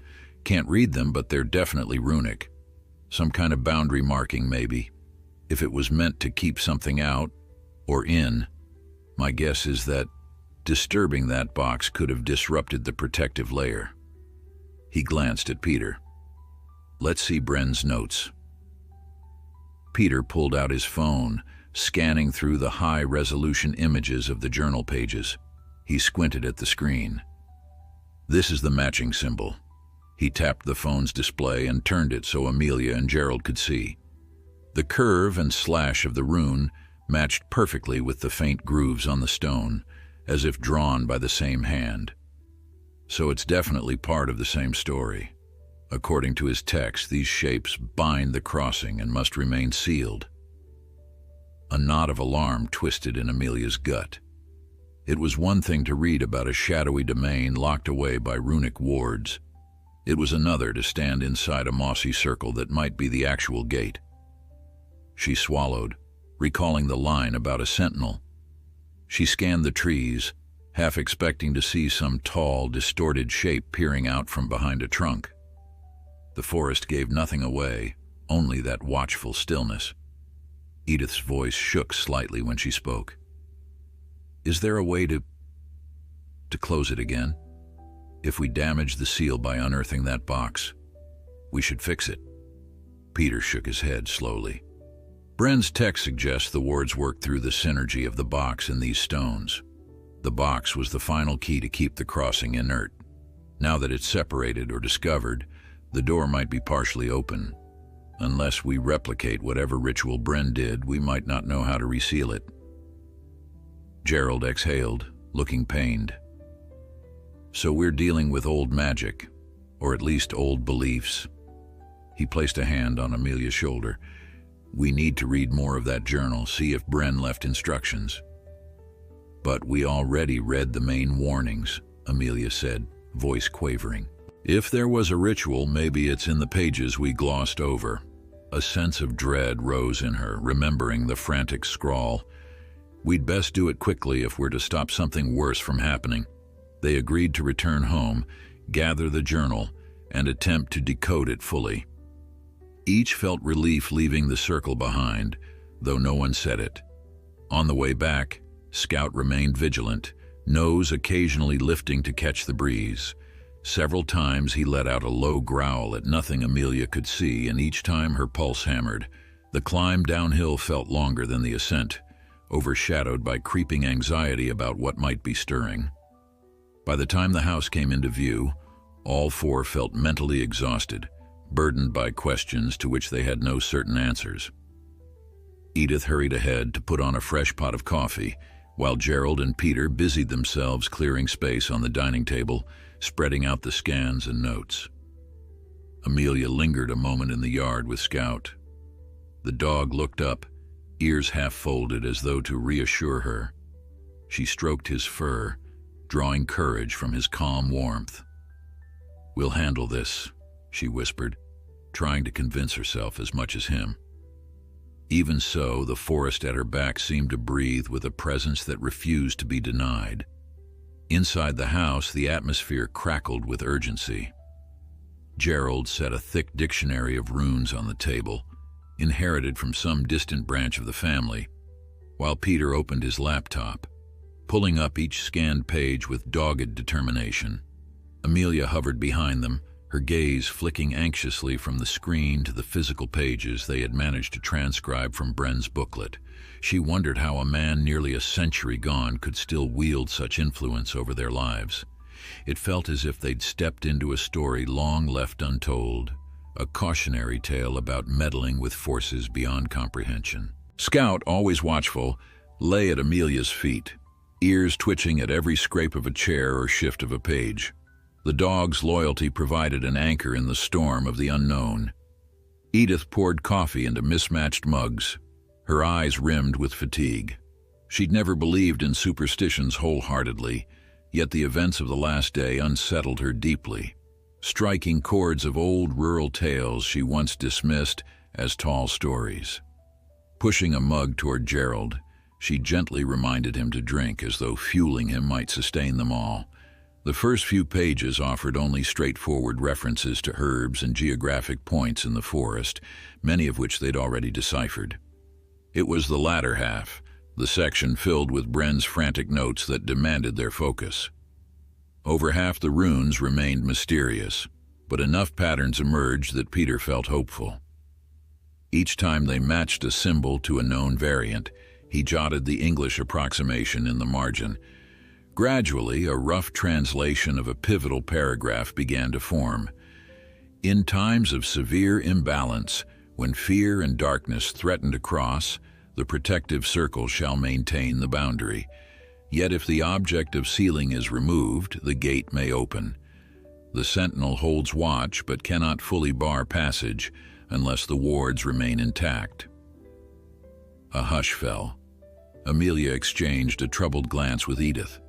"Can't read them, but they're definitely runic. Some kind of boundary marking, maybe. If it was meant to keep something out, or in, my guess is that disturbing that box could have disrupted the protective layer." He glanced at Peter. "Let's see Bren's notes." Peter pulled out his phone, scanning through the high-resolution images of the journal pages. He squinted at the screen. "This is the matching symbol." He tapped the phone's display and turned it so Amelia and Gerald could see. The curve and slash of the rune matched perfectly with the faint grooves on the stone, as if drawn by the same hand. So it's definitely part of the same story. According to his text, these shapes bind the crossing and must remain sealed. A knot of alarm twisted in Amelia's gut. It was one thing to read about a shadowy domain locked away by runic wards. It was another to stand inside a mossy circle that might be the actual gate. She swallowed, recalling the line about a sentinel. She scanned the trees, half expecting to see some tall, distorted shape peering out from behind a trunk. The forest gave nothing away, only that watchful stillness. Edith's voice shook slightly when she spoke. "Is there a way to close it again? If we damage the seal by unearthing that box, we should fix it." Peter shook his head slowly. "Bren's text suggests the wards work through the synergy of the box and these stones. The box was the final key to keep the crossing inert. Now that it's separated or discovered, the door might be partially open. Unless we replicate whatever ritual Bren did, we might not know how to reseal it." Gerald exhaled, looking pained. "So we're dealing with old magic, or at least old beliefs." He placed a hand on Amelia's shoulder. "We need to read more of that journal, see if Bren left instructions." "But we already read the main warnings," Amelia said, voice quavering. "If there was a ritual, maybe it's in the pages we glossed over." A sense of dread rose in her, remembering the frantic scrawl. "We'd best do it quickly if we're to stop something worse from happening." They agreed to return home, gather the journal, and attempt to decode it fully. Each felt relief leaving the circle behind, though no one said it. On the way back, Scout remained vigilant, nose occasionally lifting to catch the breeze. Several times he let out a low growl at nothing Amelia could see, and each time her pulse hammered. The climb downhill felt longer than the ascent, overshadowed by creeping anxiety about what might be stirring. By the time the house came into view, all four felt mentally exhausted, burdened by questions to which they had no certain answers. Edith hurried ahead to put on a fresh pot of coffee, while Gerald and Peter busied themselves clearing space on the dining table, spreading out the scans and notes. Amelia lingered a moment in the yard with Scout. The dog looked up, ears half folded as though to reassure her. She stroked his fur, drawing courage from his calm warmth. "We'll handle this," she whispered, trying to convince herself as much as him. Even so, the forest at her back seemed to breathe with a presence that refused to be denied. Inside the house, the atmosphere crackled with urgency. Gerald set a thick dictionary of runes on the table, inherited from some distant branch of the family, while Peter opened his laptop, pulling up each scanned page with dogged determination. Amelia hovered behind them, her gaze flicking anxiously from the screen to the physical pages they had managed to transcribe from Bren's booklet. She wondered how a man nearly a century gone could still wield such influence over their lives. It felt as if they'd stepped into a story long left untold, a cautionary tale about meddling with forces beyond comprehension. Scout, always watchful, lay at Amelia's feet, ears twitching at every scrape of a chair or shift of a page. The dog's loyalty provided an anchor in the storm of the unknown. Edith poured coffee into mismatched mugs, her eyes rimmed with fatigue. She'd never believed in superstitions wholeheartedly, yet the events of the last day unsettled her deeply, striking chords of old rural tales she once dismissed as tall stories. Pushing a mug toward Gerald, she gently reminded him to drink as though fueling him might sustain them all. The first few pages offered only straightforward references to herbs and geographic points in the forest, many of which they'd already deciphered. It was the latter half, the section filled with Bren's frantic notes, that demanded their focus. Over half the runes remained mysterious, but enough patterns emerged that Peter felt hopeful. Each time they matched a symbol to a known variant, he jotted the English approximation in the margin. Gradually, a rough translation of a pivotal paragraph began to form. In times of severe imbalance, when fear and darkness threaten to cross, the protective circle shall maintain the boundary. Yet if the object of sealing is removed, the gate may open. The sentinel holds watch but cannot fully bar passage unless the wards remain intact. A hush fell. Amelia exchanged a troubled glance with Edith.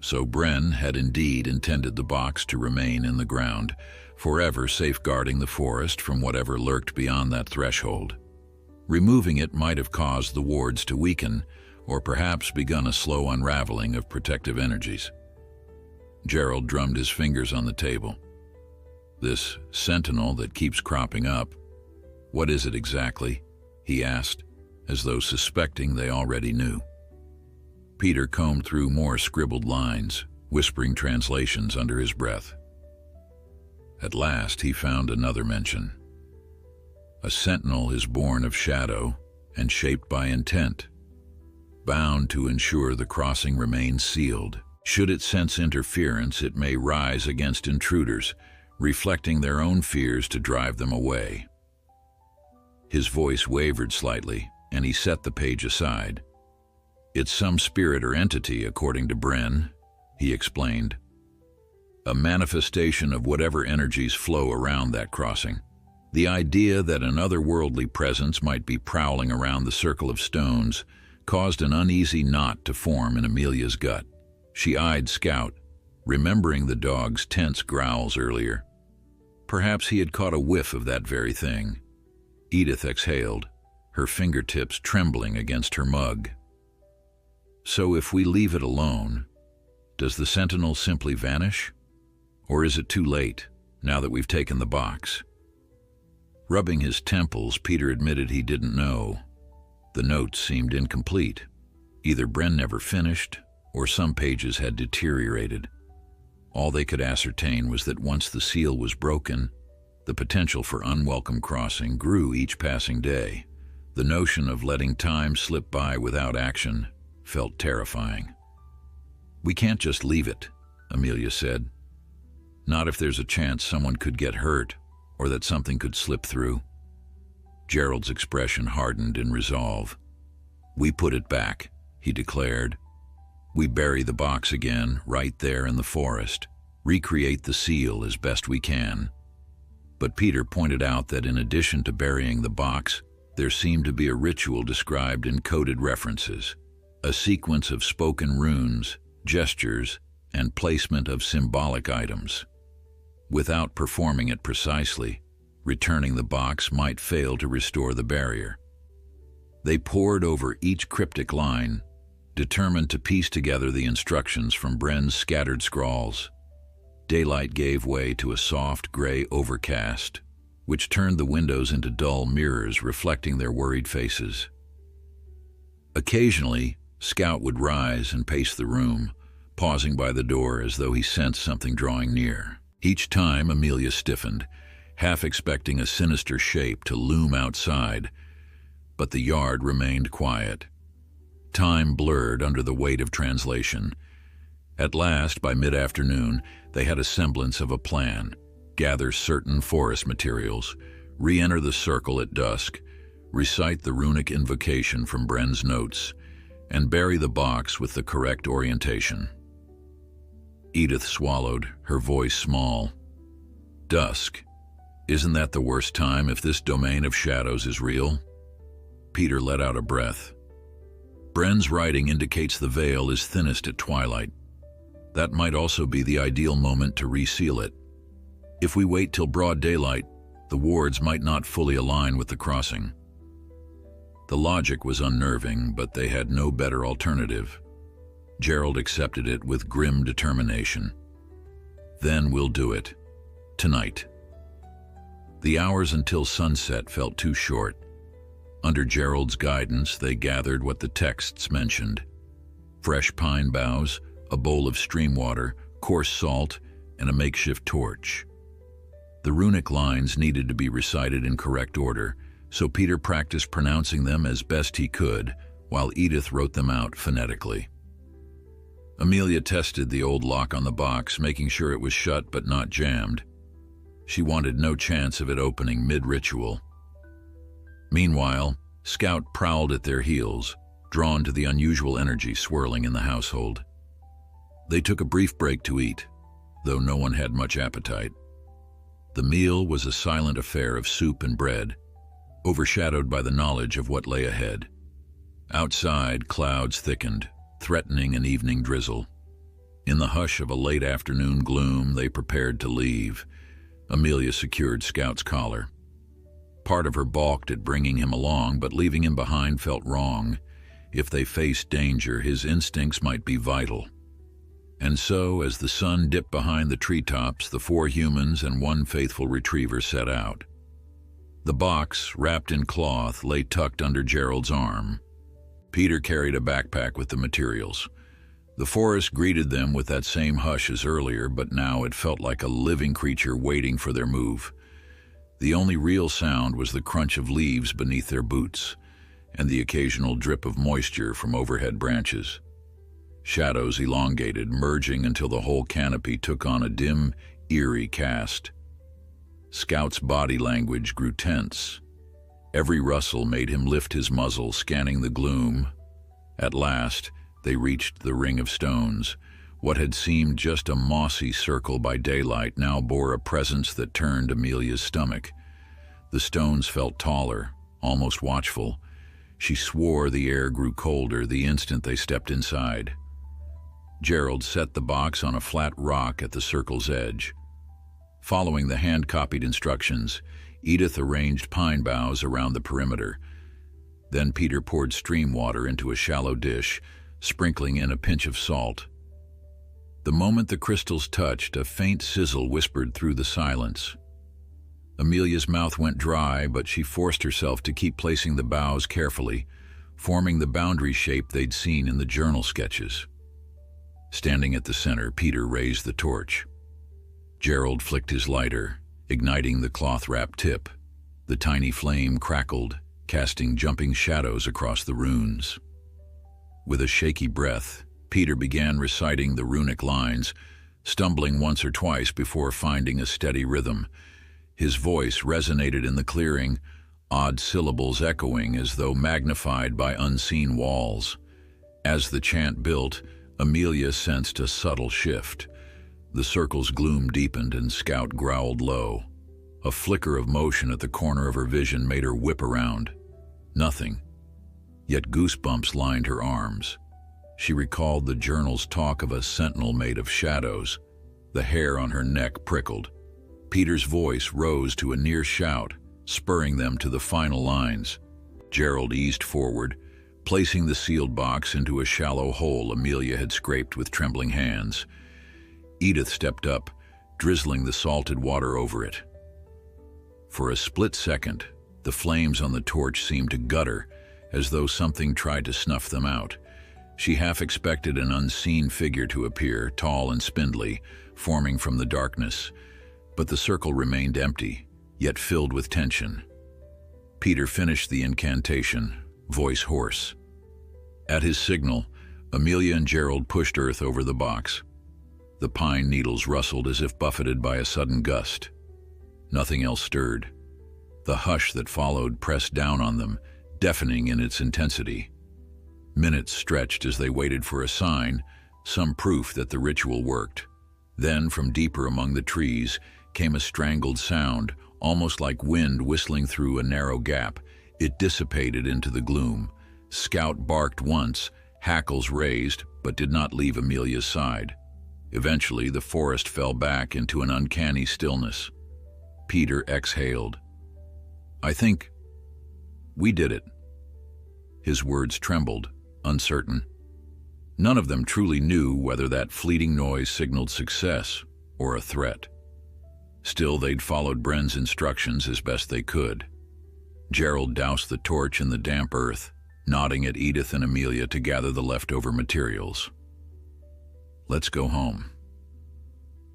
So Bren had indeed intended the box to remain in the ground, forever safeguarding the forest from whatever lurked beyond that threshold. Removing it might have caused the wards to weaken, or perhaps begun a slow unraveling of protective energies. Gerald drummed his fingers on the table. This sentinel that keeps cropping up, what is it exactly? He asked, as though suspecting they already knew. Peter combed through more scribbled lines, whispering translations under his breath. At last he found another mention. A sentinel is born of shadow and shaped by intent, bound to ensure the crossing remains sealed. Should it sense interference, it may rise against intruders, reflecting their own fears to drive them away. His voice wavered slightly, and he set the page aside. It's some spirit or entity, according to Bren, he explained. A manifestation of whatever energies flow around that crossing. The idea that an otherworldly presence might be prowling around the circle of stones caused an uneasy knot to form in Amelia's gut. She eyed Scout, remembering the dog's tense growls earlier. Perhaps he had caught a whiff of that very thing. Edith exhaled, her fingertips trembling against her mug. So if we leave it alone, does the sentinel simply vanish? Or is it too late, now that we've taken the box? Rubbing his temples, Peter admitted he didn't know. The notes seemed incomplete. Either Bren never finished, or some pages had deteriorated. All they could ascertain was that once the seal was broken, the potential for unwelcome crossing grew each passing day. The notion of letting time slip by without action felt terrifying. We can't just leave it, Amelia said. Not if there's a chance someone could get hurt, or that something could slip through. Gerald's expression hardened in resolve. We put it back, he declared. We bury the box again, right there in the forest, recreate the seal as best we can. But Peter pointed out that in addition to burying the box, there seemed to be a ritual described in coded references, a sequence of spoken runes, gestures, and placement of symbolic items. Without performing it precisely, returning the box might fail to restore the barrier. They pored over each cryptic line, determined to piece together the instructions from Bren's scattered scrawls. Daylight gave way to a soft, gray overcast, which turned the windows into dull mirrors reflecting their worried faces. Occasionally, Scout would rise and pace the room, pausing by the door as though he sensed something drawing near. Each time, Amelia stiffened, half expecting a sinister shape to loom outside, but the yard remained quiet. Time blurred under the weight of translation. At last, by mid-afternoon, they had a semblance of a plan: gather certain forest materials, re-enter the circle at dusk, recite the runic invocation from Bren's notes, and bury the box with the correct orientation. Edith swallowed, her voice small. Dusk. Isn't that the worst time if this domain of shadows is real? Peter let out a breath. Bren's writing indicates the veil is thinnest at twilight. That might also be the ideal moment to reseal it. If we wait till broad daylight, the wards might not fully align with the crossing. The logic was unnerving, but they had no better alternative. Gerald accepted it with grim determination. Then we'll do it. Tonight. The hours until sunset felt too short. Under Gerald's guidance, they gathered what the texts mentioned: fresh pine boughs, a bowl of stream water, coarse salt, and a makeshift torch. The runic lines needed to be recited in correct order, so Peter practiced pronouncing them as best he could, while Edith wrote them out phonetically. Amelia tested the old lock on the box, making sure it was shut but not jammed. She wanted no chance of it opening mid-ritual. Meanwhile, Scout prowled at their heels, drawn to the unusual energy swirling in the household. They took a brief break to eat, though no one had much appetite. The meal was a silent affair of soup and bread, overshadowed by the knowledge of what lay ahead. Outside, clouds thickened, threatening an evening drizzle. In the hush of a late afternoon gloom, they prepared to leave. Amelia secured Scout's collar. Part of her balked at bringing him along, but leaving him behind felt wrong. If they faced danger, his instincts might be vital. And so, as the sun dipped behind the treetops, the 4 humans and 1 faithful retriever set out. The box, wrapped in cloth, lay tucked under Gerald's arm. Peter carried a backpack with the materials. The forest greeted them with that same hush as earlier, but now it felt like a living creature waiting for their move. The only real sound was the crunch of leaves beneath their boots, and the occasional drip of moisture from overhead branches. Shadows elongated, merging until the whole canopy took on a dim, eerie cast. Scout's body language grew tense. Every rustle made him lift his muzzle, scanning the gloom. At last, they reached the ring of stones. What had seemed just a mossy circle by daylight now bore a presence that turned Amelia's stomach. The stones felt taller, almost watchful. She swore the air grew colder the instant they stepped inside. Gerald set the box on a flat rock at the circle's edge. Following the hand-copied instructions, Edith arranged pine boughs around the perimeter. Then Peter poured stream water into a shallow dish, sprinkling in a pinch of salt. The moment the crystals touched, a faint sizzle whispered through the silence. Amelia's mouth went dry, but she forced herself to keep placing the boughs carefully, forming the boundary shape they'd seen in the journal sketches. Standing at the center, Peter raised the torch. Gerald flicked his lighter, igniting the cloth-wrapped tip. The tiny flame crackled, casting jumping shadows across the runes. With a shaky breath, Peter began reciting the runic lines, stumbling once or twice before finding a steady rhythm. His voice resonated in the clearing, odd syllables echoing as though magnified by unseen walls. As the chant built, Amelia sensed a subtle shift. The circle's gloom deepened and Scout growled low. A flicker of motion at the corner of her vision made her whip around. Nothing. Yet goosebumps lined her arms. She recalled the journal's talk of a sentinel made of shadows. The hair on her neck prickled. Peter's voice rose to a near shout, spurring them to the final lines. Gerald eased forward, placing the sealed box into a shallow hole Amelia had scraped with trembling hands. Edith stepped up, drizzling the salted water over it. For a split second, the flames on the torch seemed to gutter, as though something tried to snuff them out. She half expected an unseen figure to appear, tall and spindly, forming from the darkness, but the circle remained empty, yet filled with tension. Peter finished the incantation, voice hoarse. At his signal, Amelia and Gerald pushed earth over the box. The pine needles rustled as if buffeted by a sudden gust. Nothing else stirred. The hush that followed pressed down on them, deafening in its intensity. Minutes stretched as they waited for a sign, some proof that the ritual worked. Then, from deeper among the trees, came a strangled sound, almost like wind whistling through a narrow gap. It dissipated into the gloom. Scout barked once, hackles raised, but did not leave Amelia's side. Eventually, the forest fell back into an uncanny stillness. Peter exhaled. "I think we did it." His words trembled, uncertain. None of them truly knew whether that fleeting noise signaled success or a threat. Still, they'd followed Bren's instructions as best they could. Gerald doused the torch in the damp earth, nodding at Edith and Amelia to gather the leftover materials. "Let's go home."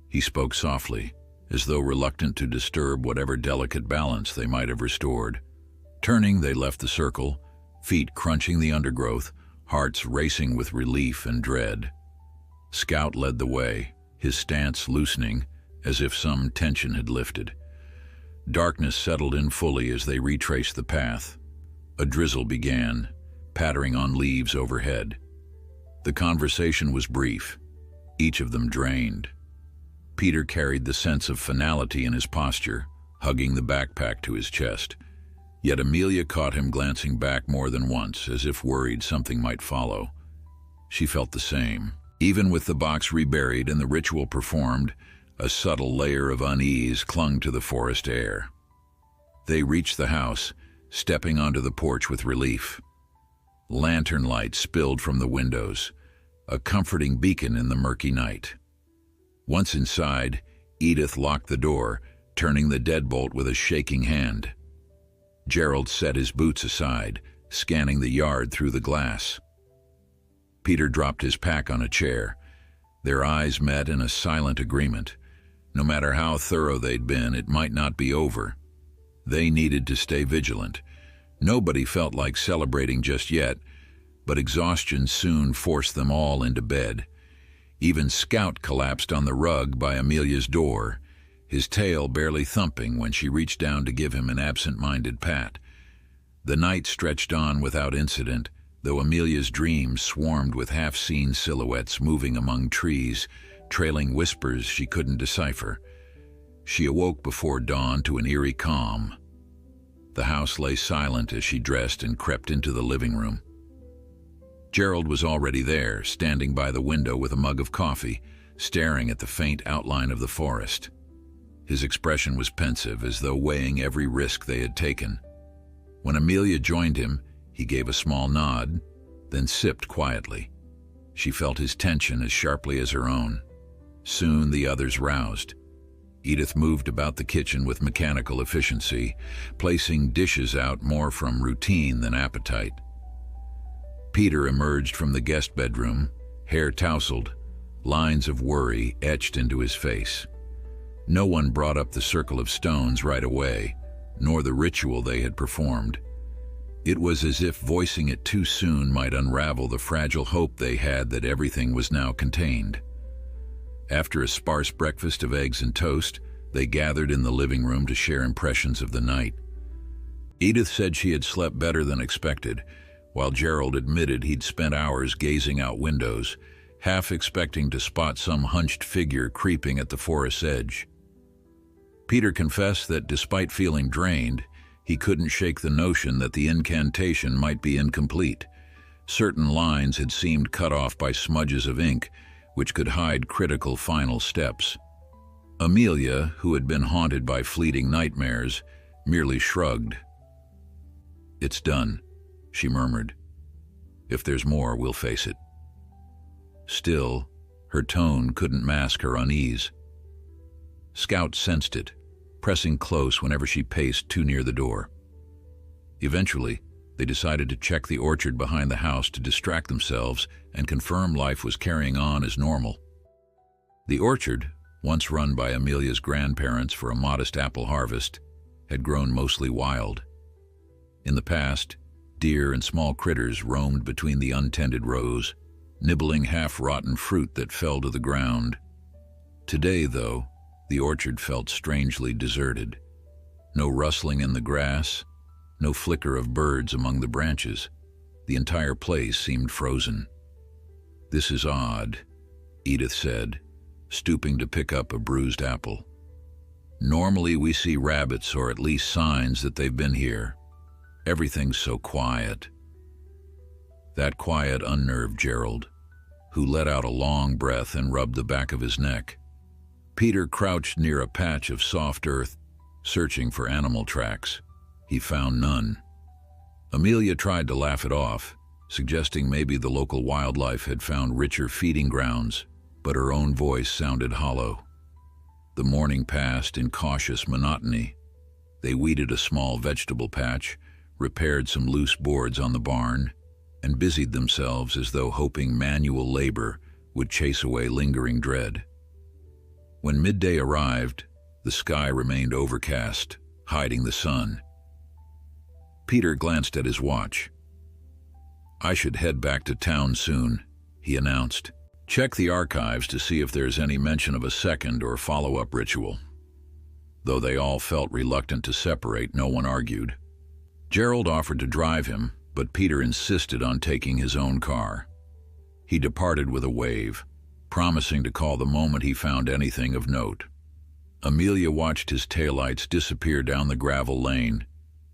He spoke softly, as though reluctant to disturb whatever delicate balance they might have restored. Turning, they left the circle, feet crunching the undergrowth, hearts racing with relief and dread. Scout led the way, his stance loosening, as if some tension had lifted. Darkness settled in fully as they retraced the path. A drizzle began, pattering on leaves overhead. The conversation was brief, each of them drained. Peter carried the sense of finality in his posture, hugging the backpack to his chest. Yet Amelia caught him glancing back more than once, as if worried something might follow. She felt the same. Even with the box reburied and the ritual performed, a subtle layer of unease clung to the forest air. They reached the house, stepping onto the porch with relief. Lantern light spilled from the windows, a comforting beacon in the murky night. Once inside, Edith locked the door, turning the deadbolt with a shaking hand. Gerald set his boots aside, scanning the yard through the glass. Peter dropped his pack on a chair. Their eyes met in a silent agreement. No matter how thorough they'd been, it might not be over. They needed to stay vigilant. Nobody felt like celebrating just yet, but exhaustion soon forced them all into bed. Even Scout collapsed on the rug by Amelia's door, his tail barely thumping when she reached down to give him an absent-minded pat. The night stretched on without incident, though Amelia's dreams swarmed with half-seen silhouettes moving among trees, trailing whispers she couldn't decipher. She awoke before dawn to an eerie calm. The house lay silent as she dressed and crept into the living room. Gerald was already there, standing by the window with a mug of coffee, staring at the faint outline of the forest. His expression was pensive, as though weighing every risk they had taken. When Amelia joined him, he gave a small nod, then sipped quietly. She felt his tension as sharply as her own. Soon the others roused. Edith moved about the kitchen with mechanical efficiency, placing dishes out more from routine than appetite. Peter emerged from the guest bedroom, hair tousled, lines of worry etched into his face. No one brought up the circle of stones right away, nor the ritual they had performed. It was as if voicing it too soon might unravel the fragile hope they had that everything was now contained. After a sparse breakfast of eggs and toast, they gathered in the living room to share impressions of the night. Edith said she had slept better than expected, while Gerald admitted he'd spent hours gazing out windows, half expecting to spot some hunched figure creeping at the forest's edge. Peter confessed that despite feeling drained, he couldn't shake the notion that the incantation might be incomplete. Certain lines had seemed cut off by smudges of ink, which could hide critical final steps. Amelia, who had been haunted by fleeting nightmares, merely shrugged. "It's done," she murmured. "If there's more, we'll face it." Still, her tone couldn't mask her unease. Scout sensed it, pressing close whenever she paced too near the door. Eventually, they decided to check the orchard behind the house to distract themselves and confirm life was carrying on as normal. The orchard, once run by Amelia's grandparents for a modest apple harvest, had grown mostly wild. In the past, deer and small critters roamed between the untended rows, nibbling half-rotten fruit that fell to the ground. Today, though, the orchard felt strangely deserted. No rustling in the grass, no flicker of birds among the branches. The entire place seemed frozen. "This is odd," Edith said, stooping to pick up a bruised apple. "Normally we see rabbits, or at least signs that they've been here. Everything's so quiet." That quiet unnerved Gerald, who let out a long breath and rubbed the back of his neck. Peter crouched near a patch of soft earth, searching for animal tracks. He found none. Amelia tried to laugh it off, suggesting maybe the local wildlife had found richer feeding grounds, but her own voice sounded hollow. The morning passed in cautious monotony. They weeded a small vegetable patch, repaired some loose boards on the barn, and busied themselves as though hoping manual labor would chase away lingering dread. When midday arrived, the sky remained overcast, hiding the sun. Peter glanced at his watch. "I should head back to town soon," he announced. "Check the archives to see if there's any mention of a second or follow-up ritual." Though they all felt reluctant to separate, no one argued. Gerald offered to drive him, but Peter insisted on taking his own car. He departed with a wave, promising to call the moment he found anything of note. Amelia watched his taillights disappear down the gravel lane,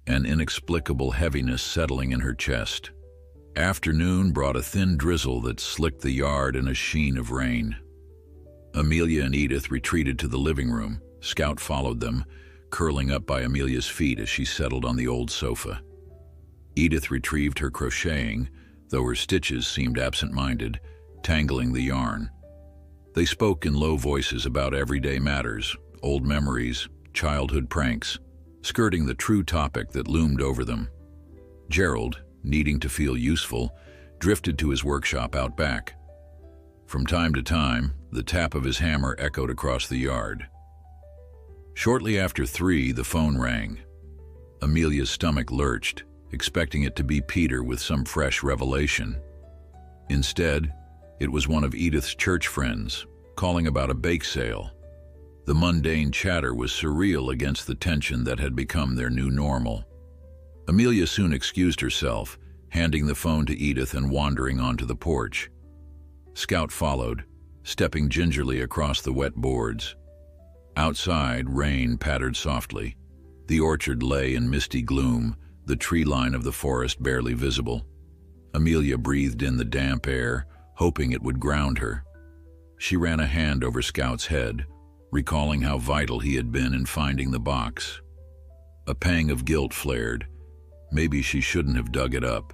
an inexplicable heaviness settling in her chest. Afternoon brought a thin drizzle that slicked the yard in a sheen of rain. Amelia and Edith retreated to the living room. Scout followed them, curling up by Amelia's feet as she settled on the old sofa. Edith retrieved her crocheting, though her stitches seemed absent-minded, tangling the yarn. They spoke in low voices about everyday matters, old memories, childhood pranks, skirting the true topic that loomed over them. Gerald, needing to feel useful, drifted to his workshop out back. From time to time, the tap of his hammer echoed across the yard. Shortly after 3, the phone rang. Amelia's stomach lurched, expecting it to be Peter with some fresh revelation. Instead, it was one of Edith's church friends, calling about a bake sale. The mundane chatter was surreal against the tension that had become their new normal. Amelia soon excused herself, handing the phone to Edith and wandering onto the porch. Scout followed, stepping gingerly across the wet boards. Outside, rain pattered softly. The orchard lay in misty gloom, the tree line of the forest barely visible. Amelia breathed in the damp air, hoping it would ground her. She ran a hand over Scout's head, recalling how vital he had been in finding the box. A pang of guilt flared. Maybe she shouldn't have dug it up.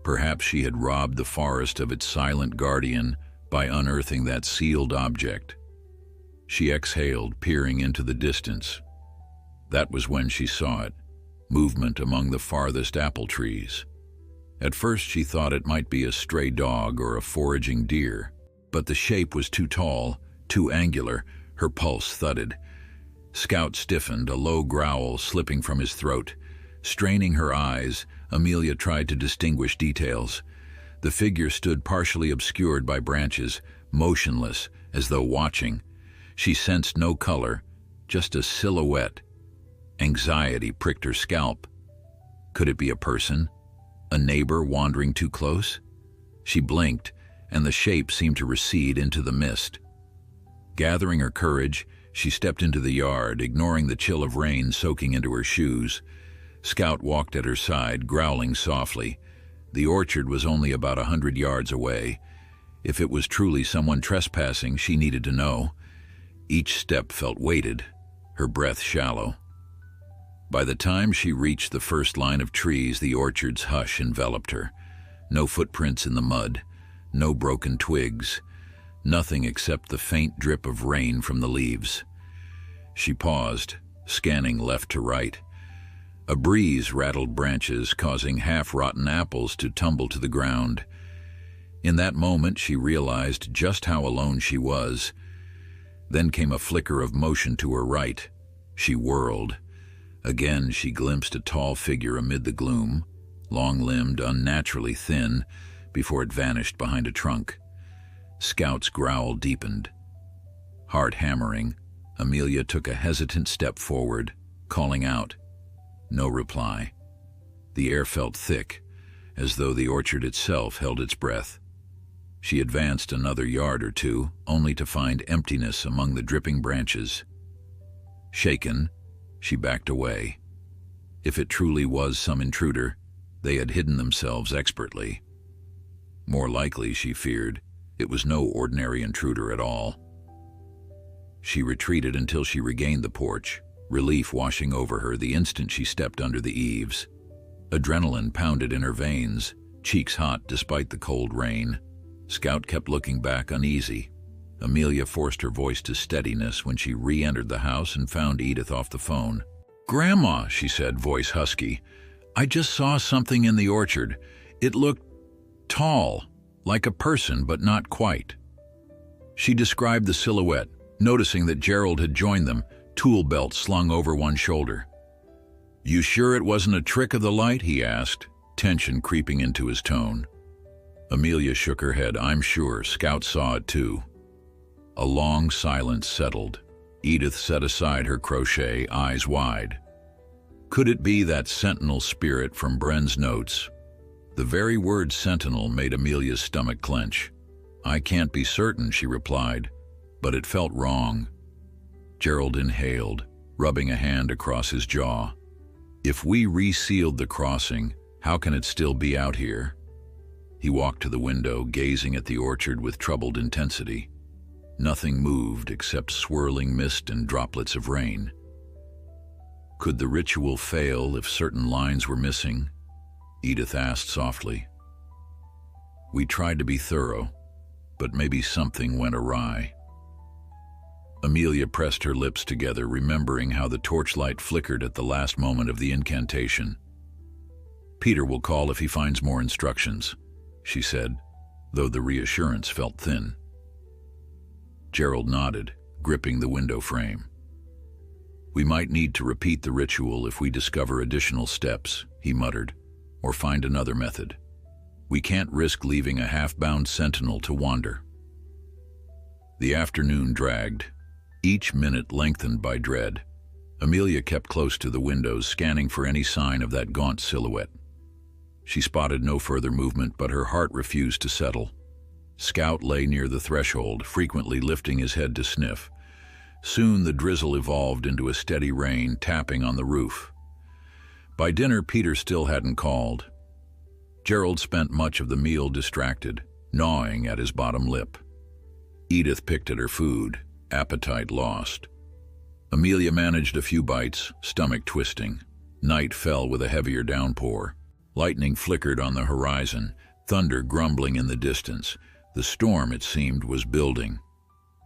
Perhaps she had robbed the forest of its silent guardian by unearthing that sealed object. She exhaled, peering into the distance. That was when she saw it, movement among the farthest apple trees. At first she thought it might be a stray dog or a foraging deer, but the shape was too tall, too angular. Her pulse thudded. Scout stiffened, a low growl slipping from his throat. Straining her eyes, Amelia tried to distinguish details. The figure stood partially obscured by branches, motionless, as though watching. She sensed no color, just a silhouette. Anxiety pricked her scalp. Could it be a person? A neighbor wandering too close? She blinked, and the shape seemed to recede into the mist. Gathering her courage, she stepped into the yard, ignoring the chill of rain soaking into her shoes. Scout walked at her side, growling softly. The orchard was only about 100 yards away. If it was truly someone trespassing, she needed to know. Each step felt weighted, her breath shallow. By the time she reached the first line of trees, the orchard's hush enveloped her. No footprints in the mud, no broken twigs, nothing except the faint drip of rain from the leaves. She paused, scanning left to right. A breeze rattled branches, causing half-rotten apples to tumble to the ground. In that moment, she realized just how alone she was. Then came a flicker of motion to her right. She whirled. Again, she glimpsed a tall figure amid the gloom, long-limbed, unnaturally thin, before it vanished behind a trunk. Scout's growl deepened. Heart hammering, Amelia took a hesitant step forward, calling out. No reply. The air felt thick, as though the orchard itself held its breath. She advanced another yard or two, only to find emptiness among the dripping branches. Shaken, she backed away. If it truly was some intruder, they had hidden themselves expertly. More likely, she feared, it was no ordinary intruder at all. She retreated until she regained the porch, relief washing over her the instant she stepped under the eaves. Adrenaline pounded in her veins, cheeks hot despite the cold rain. Scout kept looking back uneasy. Amelia forced her voice to steadiness when she re-entered the house and found Edith off the phone. "Grandma," she said, voice husky, "I just saw something in the orchard. It looked tall, like a person, but not quite." She described the silhouette, noticing that Gerald had joined them, tool belt slung over one shoulder. "You sure it wasn't a trick of the light?" he asked, tension creeping into his tone. Amelia shook her head. "I'm sure. Scout saw it too." A long silence settled. Edith set aside her crochet, eyes wide. Could it be that sentinel spirit from Bren's notes? The very word sentinel made Amelia's stomach clench. "I can't be certain," she replied, but it felt wrong. Gerald inhaled, rubbing a hand across his jaw. "If we resealed the crossing, how can it still be out here?" He walked to the window, gazing at the orchard with troubled intensity. Nothing moved except swirling mist and droplets of rain. Could the ritual fail if certain lines were missing? Edith asked softly. "We tried to be thorough, but maybe something went awry." Amelia pressed her lips together, remembering how the torchlight flickered at the last moment of the incantation. "Peter will call if he finds more instructions," she said, though the reassurance felt thin. Gerald nodded, gripping the window frame. "We might need to repeat the ritual if we discover additional steps," he muttered, "or find another method. We can't risk leaving a half-bound sentinel to wander." The afternoon dragged, each minute lengthened by dread. Amelia kept close to the windows, scanning for any sign of that gaunt silhouette. She spotted no further movement, but her heart refused to settle. Scout lay near the threshold, frequently lifting his head to sniff. Soon the drizzle evolved into a steady rain, tapping on the roof. By dinner, Peter still hadn't called. Gerald spent much of the meal distracted, gnawing at his bottom lip. Edith picked at her food, appetite lost. Amelia managed a few bites, stomach twisting. Night fell with a heavier downpour. Lightning flickered on the horizon, thunder grumbling in the distance. The storm, it seemed, was building.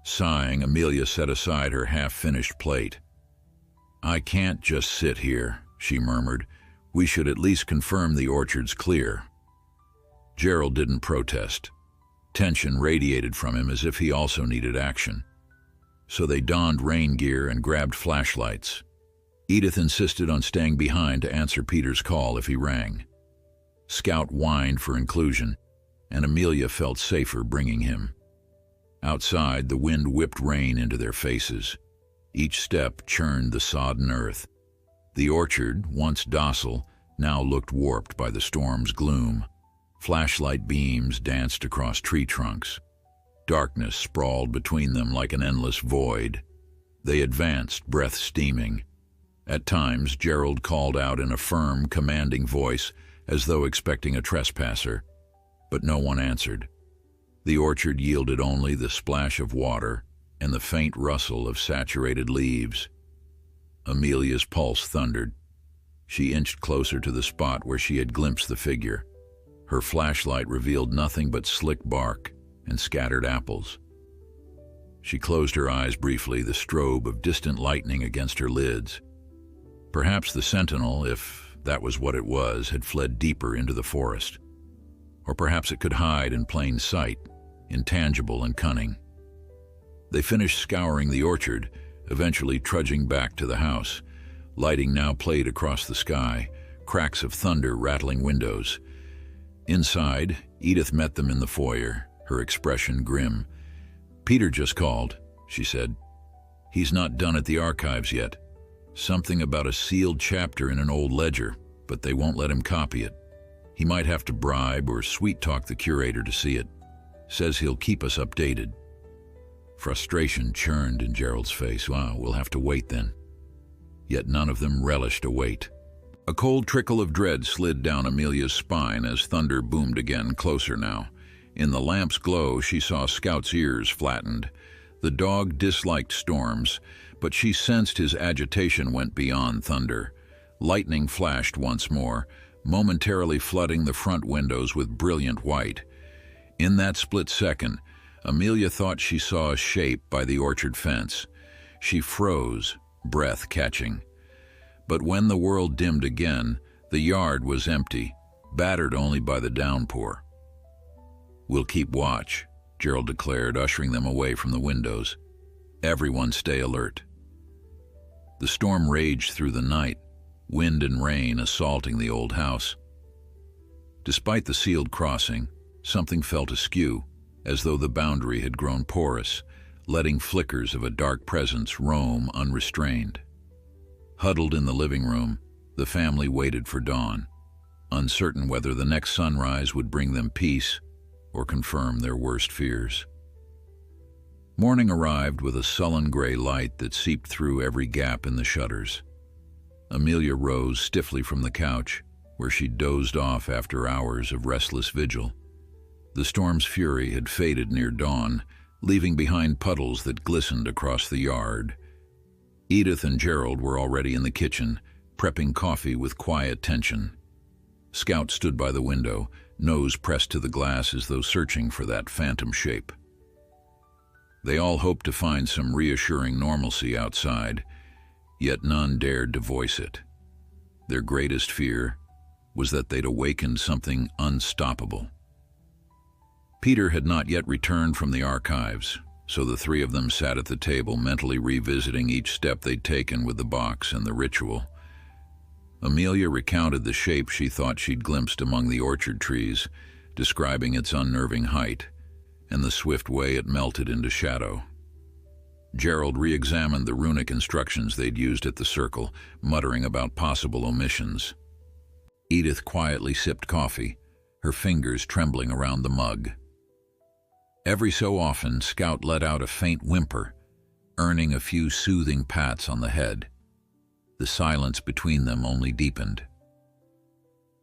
Sighing, Amelia set aside her half-finished plate. "I can't just sit here," she murmured. "We should at least confirm the orchard's clear." Gerald didn't protest. Tension radiated from him as if he also needed action. So they donned rain gear and grabbed flashlights. Edith insisted on staying behind to answer Peter's call if he rang. Scout whined for inclusion, and Amelia felt safer bringing him. Outside, the wind whipped rain into their faces. Each step churned the sodden earth. The orchard, once docile, now looked warped by the storm's gloom. Flashlight beams danced across tree trunks. Darkness sprawled between them like an endless void. They advanced, breath steaming. At times, Gerald called out in a firm, commanding voice, as though expecting a trespasser, but no one answered. The orchard yielded only the splash of water and the faint rustle of saturated leaves. Amelia's pulse thundered. She inched closer to the spot where she had glimpsed the figure. Her flashlight revealed nothing but slick bark and scattered apples. She closed her eyes briefly, the strobe of distant lightning against her lids. Perhaps the sentinel, if that was what it was, had fled deeper into the forest. Or perhaps it could hide in plain sight, intangible and cunning. They finished scouring the orchard, eventually trudging back to the house. Lighting now played across the sky, cracks of thunder rattling windows. Inside, Edith met them in the foyer, her expression grim. "Peter just called," she said. "He's not done at the archives yet. Something about a sealed chapter in an old ledger, but they won't let him copy it. He might have to bribe or sweet-talk the curator to see it. Says he'll keep us updated." Frustration churned in Gerald's face. "Wow, we'll have to wait then." Yet none of them relished a wait. A cold trickle of dread slid down Amelia's spine as thunder boomed again, closer now. In the lamp's glow, she saw Scout's ears flattened. The dog disliked storms, but she sensed his agitation went beyond thunder. Lightning flashed once more, momentarily flooding the front windows with brilliant white. In that split second, Amelia thought she saw a shape by the orchard fence. She froze, breath catching. But when the world dimmed again, the yard was empty, battered only by the downpour. "We'll keep watch," Gerald declared, ushering them away from the windows. "Everyone stay alert." The storm raged through the night, wind and rain assaulting the old house. Despite the sealed crossing, something felt askew, as though the boundary had grown porous, letting flickers of a dark presence roam unrestrained. Huddled in the living room, the family waited for dawn, uncertain whether the next sunrise would bring them peace or confirm their worst fears. Morning arrived with a sullen gray light that seeped through every gap in the shutters. Amelia rose stiffly from the couch, where she dozed off after hours of restless vigil. The storm's fury had faded near dawn, leaving behind puddles that glistened across the yard. Edith and Gerald were already in the kitchen, prepping coffee with quiet tension. Scout stood by the window, nose pressed to the glass as though searching for that phantom shape. They all hoped to find some reassuring normalcy outside, yet none dared to voice it. Their greatest fear was that they'd awakened something unstoppable. Peter had not yet returned from the archives, so the three of them sat at the table mentally revisiting each step they'd taken with the box and the ritual. Amelia recounted the shape she thought she'd glimpsed among the orchard trees, describing its unnerving height and the swift way it melted into shadow. Gerald re-examined the runic instructions they'd used at the circle, muttering about possible omissions. Edith quietly sipped coffee, her fingers trembling around the mug. Every so often, Scout let out a faint whimper, earning a few soothing pats on the head. The silence between them only deepened.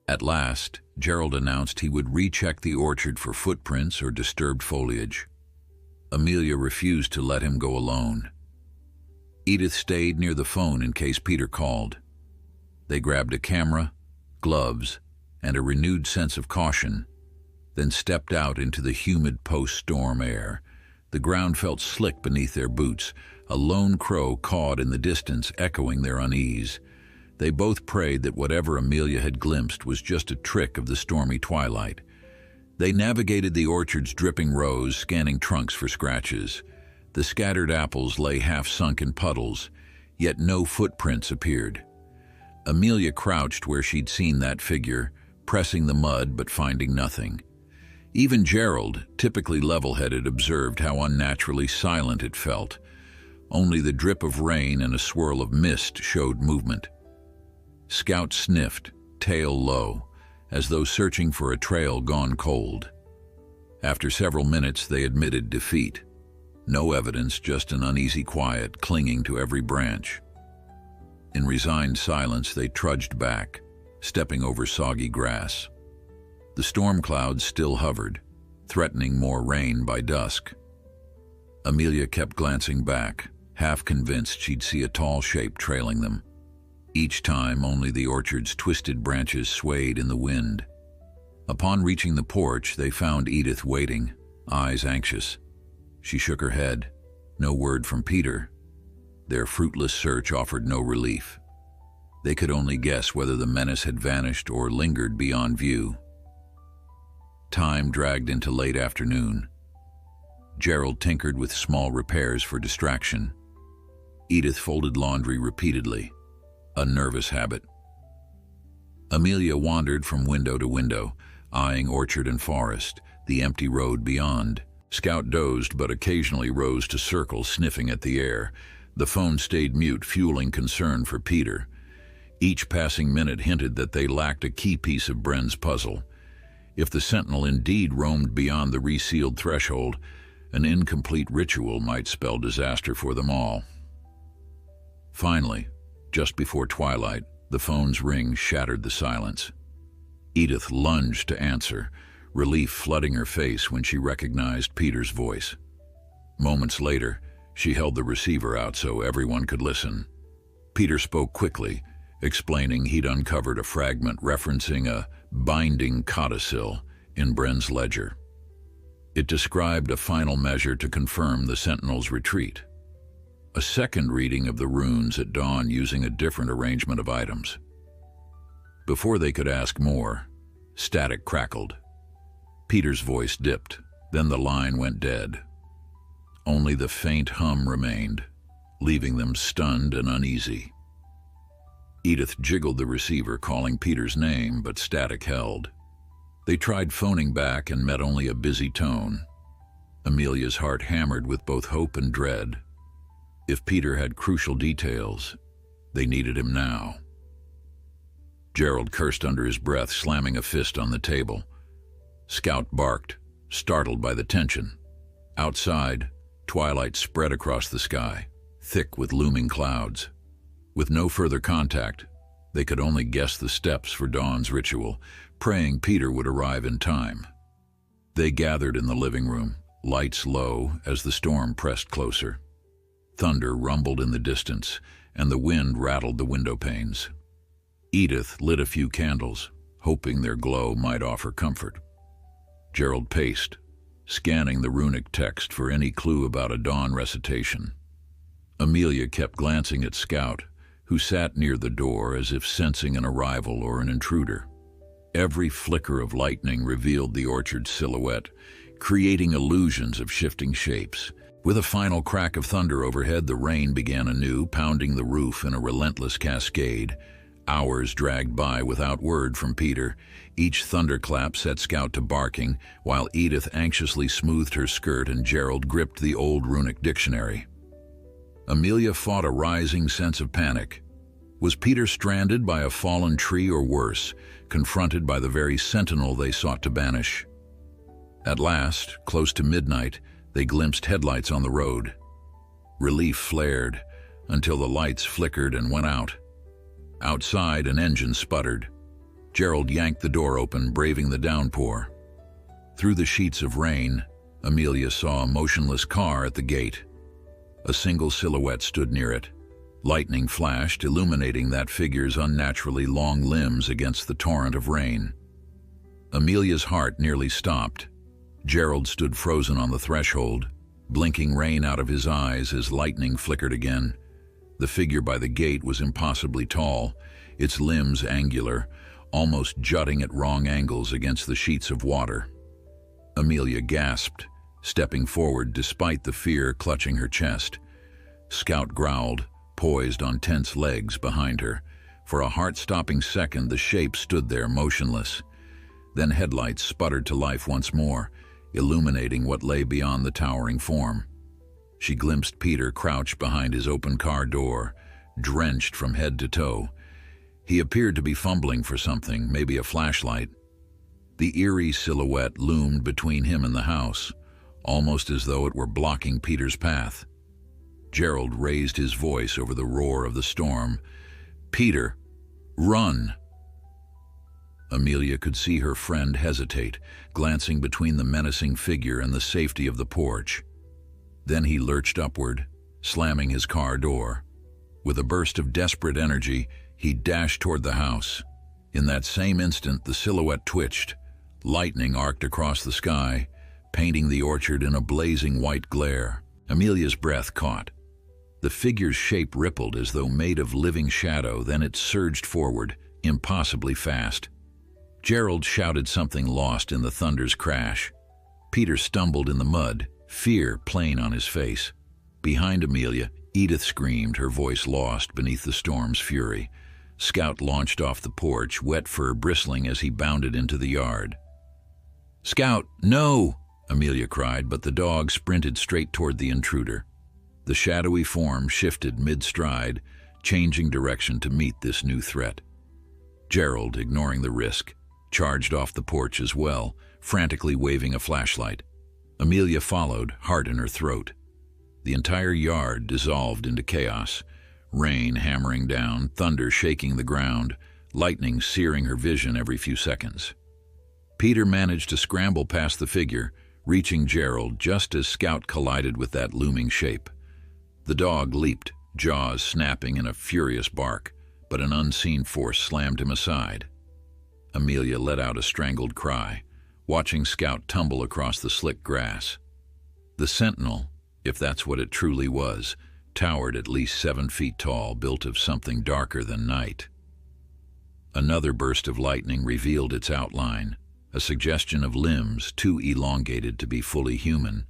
At last, Gerald announced he would recheck the orchard for footprints or disturbed foliage. Amelia refused to let him go alone. Edith stayed near the phone in case Peter called. They grabbed a camera, gloves, and a renewed sense of caution, then stepped out into the humid post-storm air. The ground felt slick beneath their boots, a lone crow cawed in the distance, echoing their unease. They both prayed that whatever Amelia had glimpsed was just a trick of the stormy twilight. They navigated the orchard's dripping rows, scanning trunks for scratches. The scattered apples lay half-sunk in puddles, yet no footprints appeared. Amelia crouched where she'd seen that figure, pressing the mud but finding nothing. Even Gerald, typically level-headed, observed how unnaturally silent it felt. Only the drip of rain and a swirl of mist showed movement. Scout sniffed, tail low, as though searching for a trail gone cold. After several minutes, they admitted defeat. No evidence, just an uneasy quiet clinging to every branch. In resigned silence, they trudged back, stepping over soggy grass. The storm clouds still hovered, threatening more rain by dusk. Amelia kept glancing back, half convinced she'd see a tall shape trailing them. Each time, only the orchard's twisted branches swayed in the wind. Upon reaching the porch, they found Edith waiting, eyes anxious. She shook her head. No word from Peter. Their fruitless search offered no relief. They could only guess whether the menace had vanished or lingered beyond view. Time dragged into late afternoon. Gerald tinkered with small repairs for distraction. Edith folded laundry repeatedly, a nervous habit. Amelia wandered from window to window, eyeing orchard and forest, the empty road beyond. Scout dozed but occasionally rose to circle, sniffing at the air. The phone stayed mute, fueling concern for Peter. Each passing minute hinted that they lacked a key piece of Bren's puzzle. If the sentinel indeed roamed beyond the resealed threshold, an incomplete ritual might spell disaster for them all. Finally, just before twilight, the phone's ring shattered the silence. Edith lunged to answer, relief flooding her face when she recognized Peter's voice. Moments later, she held the receiver out so everyone could listen. Peter spoke quickly, explaining he'd uncovered a fragment referencing a binding codicil in Bren's ledger. It described a final measure to confirm the Sentinel's retreat. A second reading of the runes at dawn using a different arrangement of items. Before they could ask more, static crackled. Peter's voice dipped, then the line went dead. Only the faint hum remained, leaving them stunned and uneasy. Edith jiggled the receiver, calling Peter's name, but static held. They tried phoning back and met only a busy tone. Amelia's heart hammered with both hope and dread. If Peter had crucial details, they needed him now. Gerald cursed under his breath, slamming a fist on the table. Scout barked, startled by the tension. Outside, twilight spread across the sky, thick with looming clouds. With no further contact, they could only guess the steps for dawn's ritual, praying Peter would arrive in time. They gathered in the living room, lights low as the storm pressed closer. Thunder rumbled in the distance, and the wind rattled the window panes. Edith lit a few candles, hoping their glow might offer comfort. Gerald paced, scanning the runic text for any clue about a dawn recitation. Amelia kept glancing at Scout, who sat near the door as if sensing an arrival or an intruder. Every flicker of lightning revealed the orchard's silhouette, creating illusions of shifting shapes. With a final crack of thunder overhead, the rain began anew, pounding the roof in a relentless cascade. Hours dragged by without word from Peter. Each thunderclap set Scout to barking, while Edith anxiously smoothed her skirt and Gerald gripped the old runic dictionary. Amelia fought a rising sense of panic. Was Peter stranded by a fallen tree or worse, confronted by the very sentinel they sought to banish? At last, close to midnight, they glimpsed headlights on the road. Relief flared until the lights flickered and went out. Outside, an engine sputtered. Gerald yanked the door open, braving the downpour. Through the sheets of rain, Amelia saw a motionless car at the gate. A single silhouette stood near it. Lightning flashed, illuminating that figure's unnaturally long limbs against the torrent of rain. Amelia's heart nearly stopped. Gerald stood frozen on the threshold, blinking rain out of his eyes as lightning flickered again. The figure by the gate was impossibly tall, its limbs angular, almost jutting at wrong angles against the sheets of water. Amelia gasped, stepping forward despite the fear clutching her chest. Scout growled, poised on tense legs behind her. For a heart-stopping second, the shape stood there motionless. Then headlights sputtered to life once more, illuminating what lay beyond the towering form. She glimpsed Peter crouched behind his open car door, drenched from head to toe. He appeared to be fumbling for something, maybe a flashlight. The eerie silhouette loomed between him and the house, almost as though it were blocking Peter's path. Gerald raised his voice over the roar of the storm. "Peter, run!" Amelia could see her friend hesitate, glancing between the menacing figure and the safety of the porch. Then he lurched upward, slamming his car door. With a burst of desperate energy, he dashed toward the house. In that same instant, the silhouette twitched. Lightning arced across the sky, painting the orchard in a blazing white glare. Amelia's breath caught. The figure's shape rippled as though made of living shadow, then it surged forward, impossibly fast. Gerald shouted something lost in the thunder's crash. Peter stumbled in the mud, fear plain on his face. Behind Amelia, Edith screamed, her voice lost beneath the storm's fury. Scout launched off the porch, wet fur bristling as he bounded into the yard. "Scout, no!" Amelia cried, but the dog sprinted straight toward the intruder. The shadowy form shifted mid-stride, changing direction to meet this new threat. Gerald, ignoring the risk, charged off the porch as well, frantically waving a flashlight. Amelia followed, heart in her throat. The entire yard dissolved into chaos, rain hammering down, thunder shaking the ground, lightning searing her vision every few seconds. Peter managed to scramble past the figure, reaching Gerald just as Scout collided with that looming shape. The dog leaped, jaws snapping in a furious bark, but an unseen force slammed him aside. Amelia let out a strangled cry, watching Scout tumble across the slick grass. The sentinel, if that's what it truly was, towered at least 7 feet tall, built of something darker than night. Another burst of lightning revealed its outline, a suggestion of limbs too elongated to be fully human.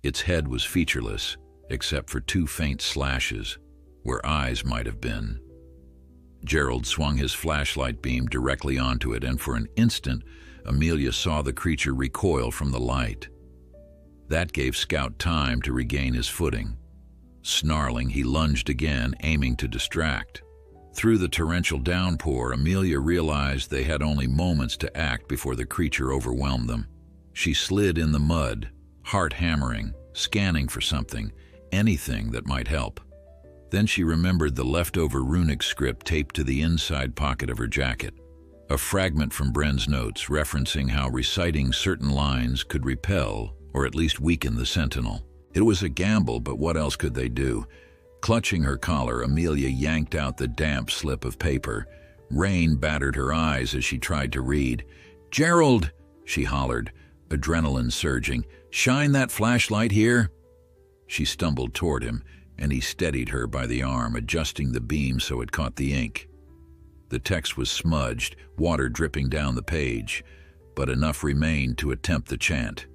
Its head was featureless, except for 2 faint slashes, where eyes might have been. Gerald swung his flashlight beam directly onto it, and for an instant, Amelia saw the creature recoil from the light. That gave Scout time to regain his footing. Snarling, he lunged again, aiming to distract. Through the torrential downpour, Amelia realized they had only moments to act before the creature overwhelmed them. She slid in the mud, heart hammering, scanning for something, anything that might help. Then she remembered the leftover runic script taped to the inside pocket of her jacket. A fragment from Bren's notes referencing how reciting certain lines could repel or at least weaken the sentinel. It was a gamble, but what else could they do? Clutching her collar, Amelia yanked out the damp slip of paper. Rain battered her eyes as she tried to read. "Gerald!" she hollered, adrenaline surging. "Shine that flashlight here." She stumbled toward him, and he steadied her by the arm, adjusting the beam so it caught the ink. The text was smudged, water dripping down the page, but enough remained to attempt the chant.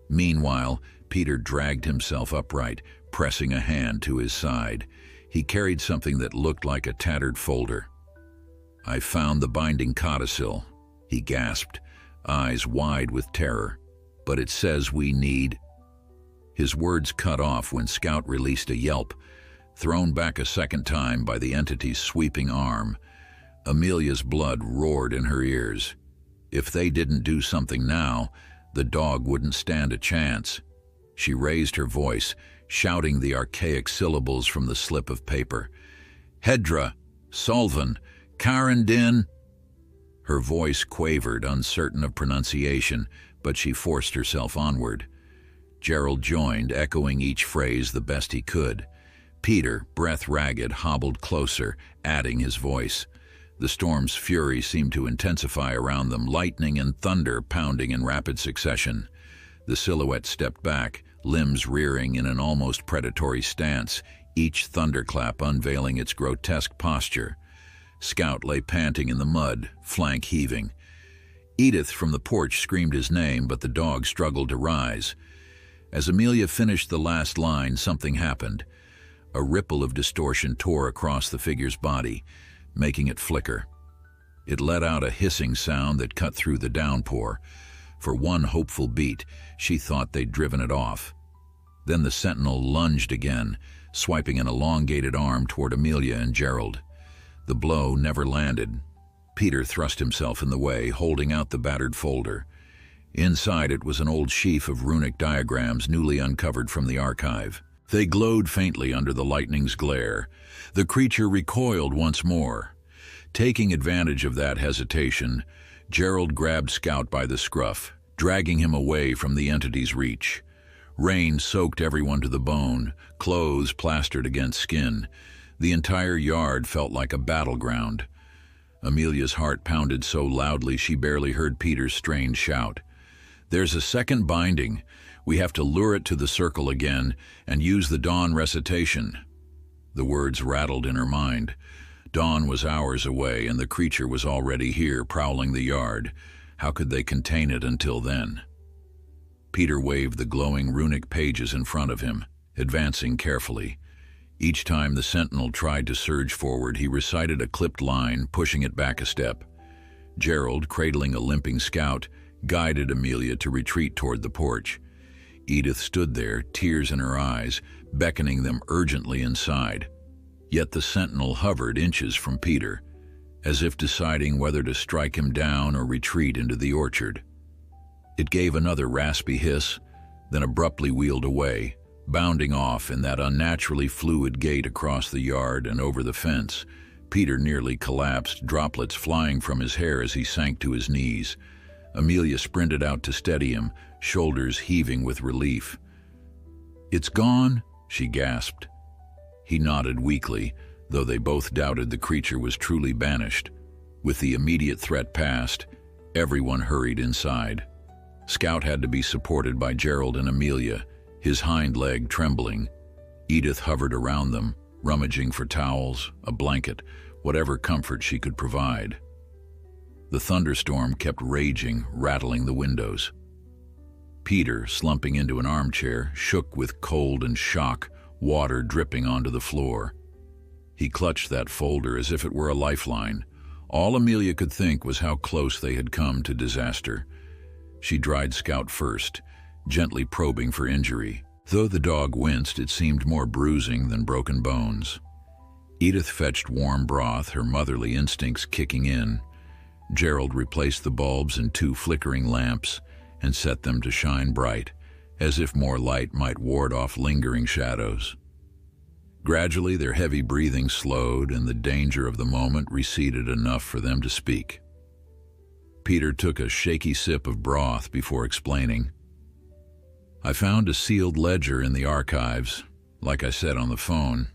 Meanwhile, Peter dragged himself upright, pressing a hand to his side. He carried something that looked like a tattered folder. "I found the binding codicil," he gasped, eyes wide with terror. "But it says we need—" His words cut off when Scout released a yelp, thrown back a second time by the entity's sweeping arm. Amelia's blood roared in her ears. If they didn't do something now, the dog wouldn't stand a chance. She raised her voice, shouting the archaic syllables from the slip of paper. "Hedra, Solvan, Karandin." Her voice quavered, uncertain of pronunciation, but she forced herself onward. Gerald joined, echoing each phrase the best he could. Peter, breath ragged, hobbled closer, adding his voice. The storm's fury seemed to intensify around them, lightning and thunder pounding in rapid succession. The silhouette stepped back, limbs rearing in an almost predatory stance, each thunderclap unveiling its grotesque posture. Scout lay panting in the mud, flank heaving. Edith from the porch screamed his name, but the dog struggled to rise. As Amelia finished the last line, something happened. A ripple of distortion tore across the figure's body, making it flicker. It let out a hissing sound that cut through the downpour. For one hopeful beat, she thought they'd driven it off. Then the sentinel lunged again, swiping an elongated arm toward Amelia and Gerald. The blow never landed. Peter thrust himself in the way, holding out the battered folder. Inside it was an old sheaf of runic diagrams newly uncovered from the archive. They glowed faintly under the lightning's glare. The creature recoiled once more. Taking advantage of that hesitation, Gerald grabbed Scout by the scruff, dragging him away from the entity's reach. Rain soaked everyone to the bone, clothes plastered against skin. The entire yard felt like a battleground. Amelia's heart pounded so loudly she barely heard Peter's strained shout. "There's a second binding. We have to lure it to the circle again and use the dawn recitation. The words rattled in her mind. Dawn was hours away, and the creature was already here, prowling the yard. How could they contain it until then? Peter waved the glowing runic pages in front of him, advancing carefully. Each time the sentinel tried to surge forward, he recited a clipped line, pushing it back a step. Gerald, cradling a limping Scout, guided Amelia to retreat toward the porch. Edith stood there, tears in her eyes, beckoning them urgently inside. Yet the sentinel hovered inches from Peter, as if deciding whether to strike him down or retreat into the orchard. It gave another raspy hiss, then abruptly wheeled away, bounding off in that unnaturally fluid gait across the yard and over the fence. Peter nearly collapsed, droplets flying from his hair as he sank to his knees. Amelia sprinted out to steady him, shoulders heaving with relief. "It's gone?" she gasped. He nodded weakly, though they both doubted the creature was truly banished. With the immediate threat past, everyone hurried inside. Scout had to be supported by Gerald and Amelia, his hind leg trembling. Edith hovered around them, rummaging for towels, a blanket, whatever comfort she could provide. The thunderstorm kept raging, rattling the windows. Peter, slumping into an armchair, shook with cold and shock, water dripping onto the floor. He clutched that folder as if it were a lifeline. All Amelia could think was how close they had come to disaster. She dried Scout first, gently probing for injury. Though the dog winced, it seemed more bruising than broken bones. Edith fetched warm broth, her motherly instincts kicking in. Gerald replaced the bulbs in 2 flickering lamps and set them to shine bright, as if more light might ward off lingering shadows. Gradually, their heavy breathing slowed, and the danger of the moment receded enough for them to speak. Peter took a shaky sip of broth before explaining. "I found a sealed ledger in the archives, like I said on the phone.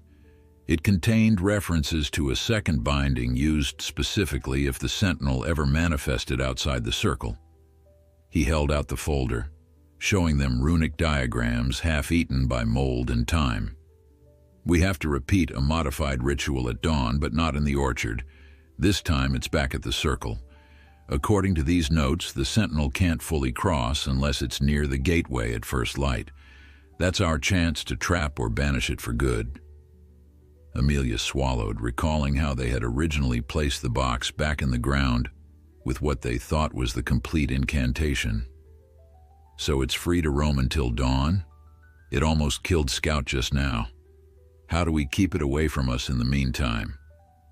It contained references to a second binding used specifically if the sentinel ever manifested outside the circle." He held out the folder, showing them runic diagrams half-eaten by mold and time. "We have to repeat a modified ritual at dawn, but not in the orchard. This time it's back at the circle. According to these notes, the sentinel can't fully cross unless it's near the gateway at first light. That's our chance to trap or banish it for good." Amelia swallowed, recalling how they had originally placed the box back in the ground with what they thought was the complete incantation. "So it's free to roam until dawn? It almost killed Scout just now. How do we keep it away from us in the meantime?"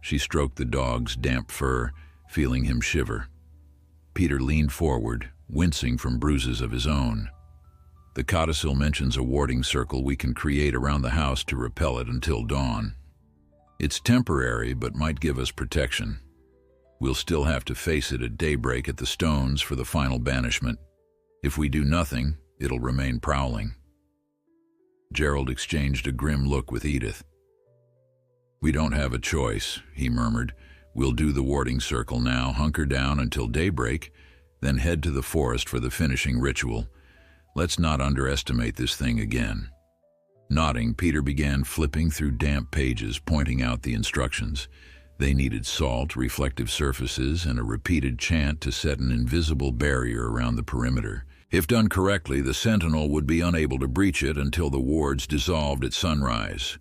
She stroked the dog's damp fur, feeling him shiver. Peter leaned forward, wincing from bruises of his own. "The codicil mentions a warding circle we can create around the house to repel it until dawn. It's temporary, but might give us protection. We'll still have to face it at daybreak at the stones for the final banishment. If we do nothing, it'll remain prowling." Gerald exchanged a grim look with Edith. "We don't have a choice," he murmured. "We'll do the warding circle now, hunker down until daybreak, then head to the forest for the finishing ritual. Let's not underestimate this thing again." Nodding, Peter began flipping through damp pages, pointing out the instructions. They needed salt, reflective surfaces, and a repeated chant to set an invisible barrier around the perimeter. If done correctly, the sentinel would be unable to breach it until the wards dissolved at sunrise.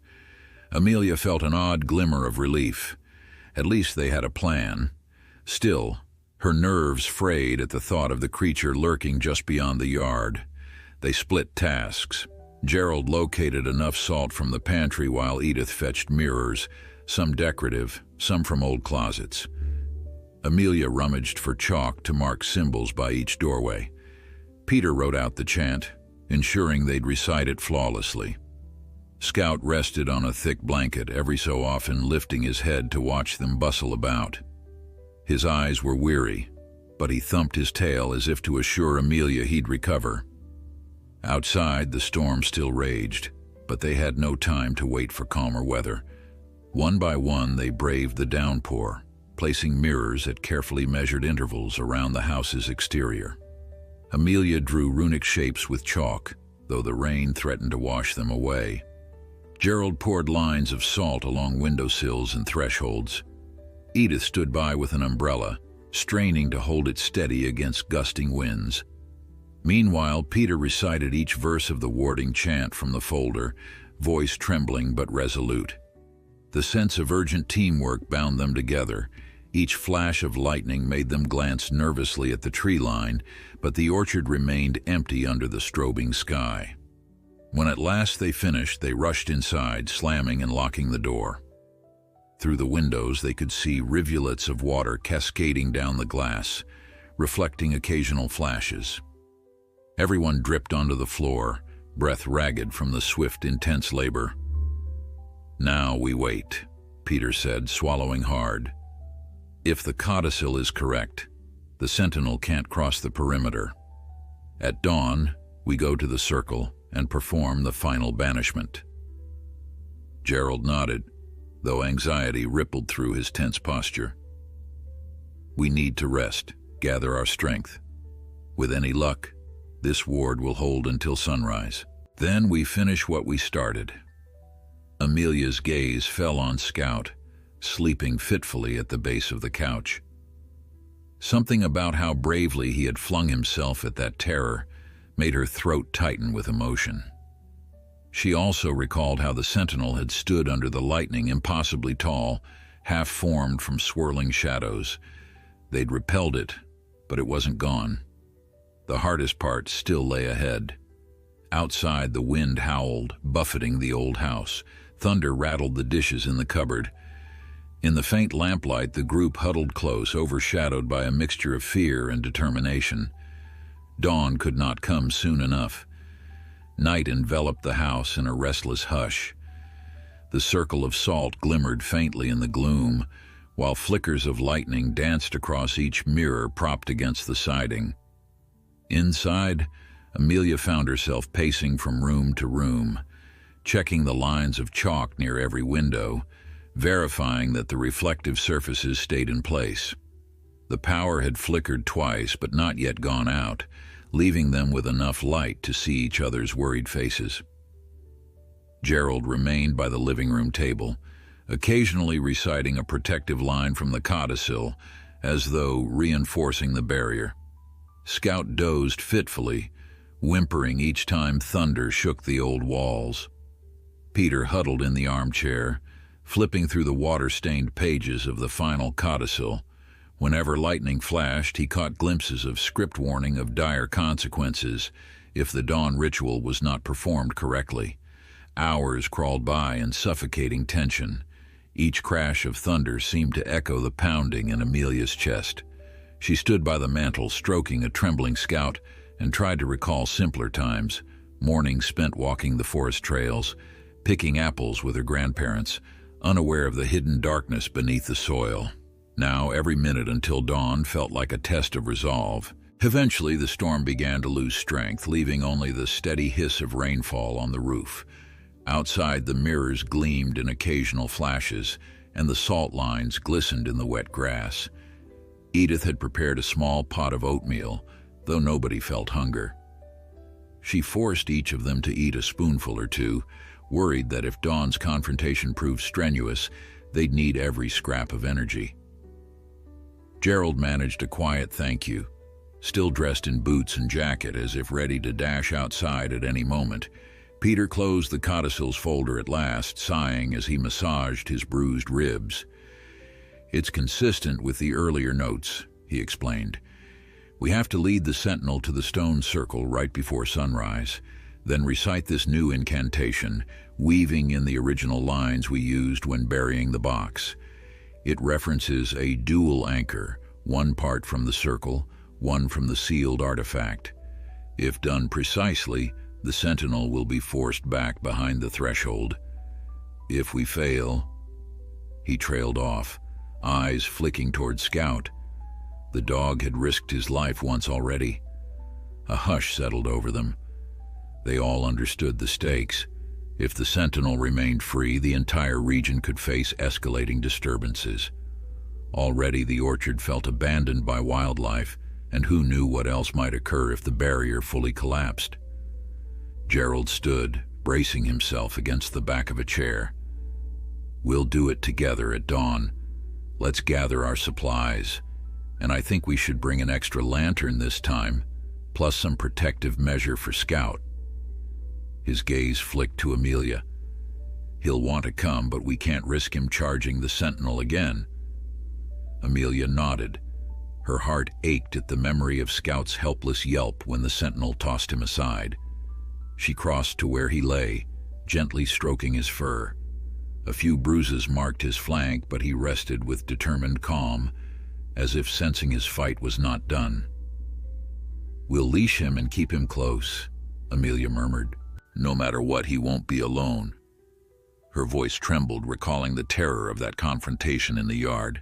Amelia felt an odd glimmer of relief. At least they had a plan. Still, her nerves frayed at the thought of the creature lurking just beyond the yard. They split tasks. Gerald located enough salt from the pantry while Edith fetched mirrors, some decorative, some from old closets. Amelia rummaged for chalk to mark symbols by each doorway. Peter wrote out the chant, ensuring they'd recite it flawlessly. Scout rested on a thick blanket, every so often lifting his head to watch them bustle about. His eyes were weary, but he thumped his tail as if to assure Amelia he'd recover. Outside, the storm still raged, but they had no time to wait for calmer weather. One by one, they braved the downpour, placing mirrors at carefully measured intervals around the house's exterior. Amelia drew runic shapes with chalk, though the rain threatened to wash them away. Gerald poured lines of salt along windowsills and thresholds. Edith stood by with an umbrella, straining to hold it steady against gusting winds. Meanwhile, Peter recited each verse of the warding chant from the folder, voice trembling but resolute. The sense of urgent teamwork bound them together. Each flash of lightning made them glance nervously at the tree line, but the orchard remained empty under the strobing sky. When at last they finished, they rushed inside, slamming and locking the door. Through the windows, they could see rivulets of water cascading down the glass, reflecting occasional flashes. Everyone dripped onto the floor, breath ragged from the swift, intense labor. "Now we wait," Peter said, swallowing hard. "If the codicil is correct, the sentinel can't cross the perimeter. At dawn, we go to the circle and perform the final banishment." Gerald nodded, though anxiety rippled through his tense posture. "We need to rest, gather our strength. With any luck, this ward will hold until sunrise. Then we finish what we started." Amelia's gaze fell on Scout, sleeping fitfully at the base of the couch. Something about how bravely he had flung himself at that terror made her throat tighten with emotion. She also recalled how the sentinel had stood under the lightning, impossibly tall, half-formed from swirling shadows. They'd repelled it, but it wasn't gone. The hardest part still lay ahead. Outside, the wind howled, buffeting the old house. Thunder rattled the dishes in the cupboard. In the faint lamplight, the group huddled close, overshadowed by a mixture of fear and determination. Dawn could not come soon enough. Night enveloped the house in a restless hush. The circle of salt glimmered faintly in the gloom, while flickers of lightning danced across each mirror propped against the siding. Inside, Amelia found herself pacing from room to room, checking the lines of chalk near every window, verifying that the reflective surfaces stayed in place. The power had flickered twice, but not yet gone out, leaving them with enough light to see each other's worried faces. Gerald remained by the living room table, occasionally reciting a protective line from the codicil, as though reinforcing the barrier. Scout dozed fitfully, whimpering each time thunder shook the old walls. Peter huddled in the armchair, flipping through the water-stained pages of the final codicil. Whenever lightning flashed, he caught glimpses of script warning of dire consequences if the dawn ritual was not performed correctly. Hours crawled by in suffocating tension. Each crash of thunder seemed to echo the pounding in Amelia's chest. She stood by the mantel, stroking a trembling Scout, and tried to recall simpler times, mornings spent walking the forest trails, picking apples with her grandparents, unaware of the hidden darkness beneath the soil. Now, every minute until dawn felt like a test of resolve. Eventually, the storm began to lose strength, leaving only the steady hiss of rainfall on the roof. Outside, the mirrors gleamed in occasional flashes, and the salt lines glistened in the wet grass. Edith had prepared a small pot of oatmeal, though nobody felt hunger. She forced each of them to eat a spoonful or two, worried that if Dawn's confrontation proved strenuous, they'd need every scrap of energy. Gerald managed a quiet thank you, still dressed in boots and jacket as if ready to dash outside at any moment. Peter closed the codicil's folder at last, sighing as he massaged his bruised ribs. "It's consistent with the earlier notes," he explained. "We have to lead the sentinel to the stone circle right before sunrise, then recite this new incantation, weaving in the original lines we used when burying the box. It references a dual anchor, one part from the circle, one from the sealed artifact. If done precisely, the sentinel will be forced back behind the threshold. If we fail..." He trailed off, eyes flicking toward Scout. The dog had risked his life once already. A hush settled over them. They all understood the stakes. If the sentinel remained free, the entire region could face escalating disturbances. Already the orchard felt abandoned by wildlife, and who knew what else might occur if the barrier fully collapsed. Gerald stood, bracing himself against the back of a chair. "We'll do it together at dawn. Let's gather our supplies. And I think we should bring an extra lantern this time, plus some protective measure for Scout." His gaze flicked to Amelia. "He'll want to come, but we can't risk him charging the sentinel again." Amelia nodded. Her heart ached at the memory of Scout's helpless yelp when the sentinel tossed him aside. She crossed to where he lay, gently stroking his fur. A few bruises marked his flank, but he rested with determined calm, as if sensing his fight was not done. "We'll leash him and keep him close," Amelia murmured. "No matter what, he won't be alone." Her voice trembled, recalling the terror of that confrontation in the yard.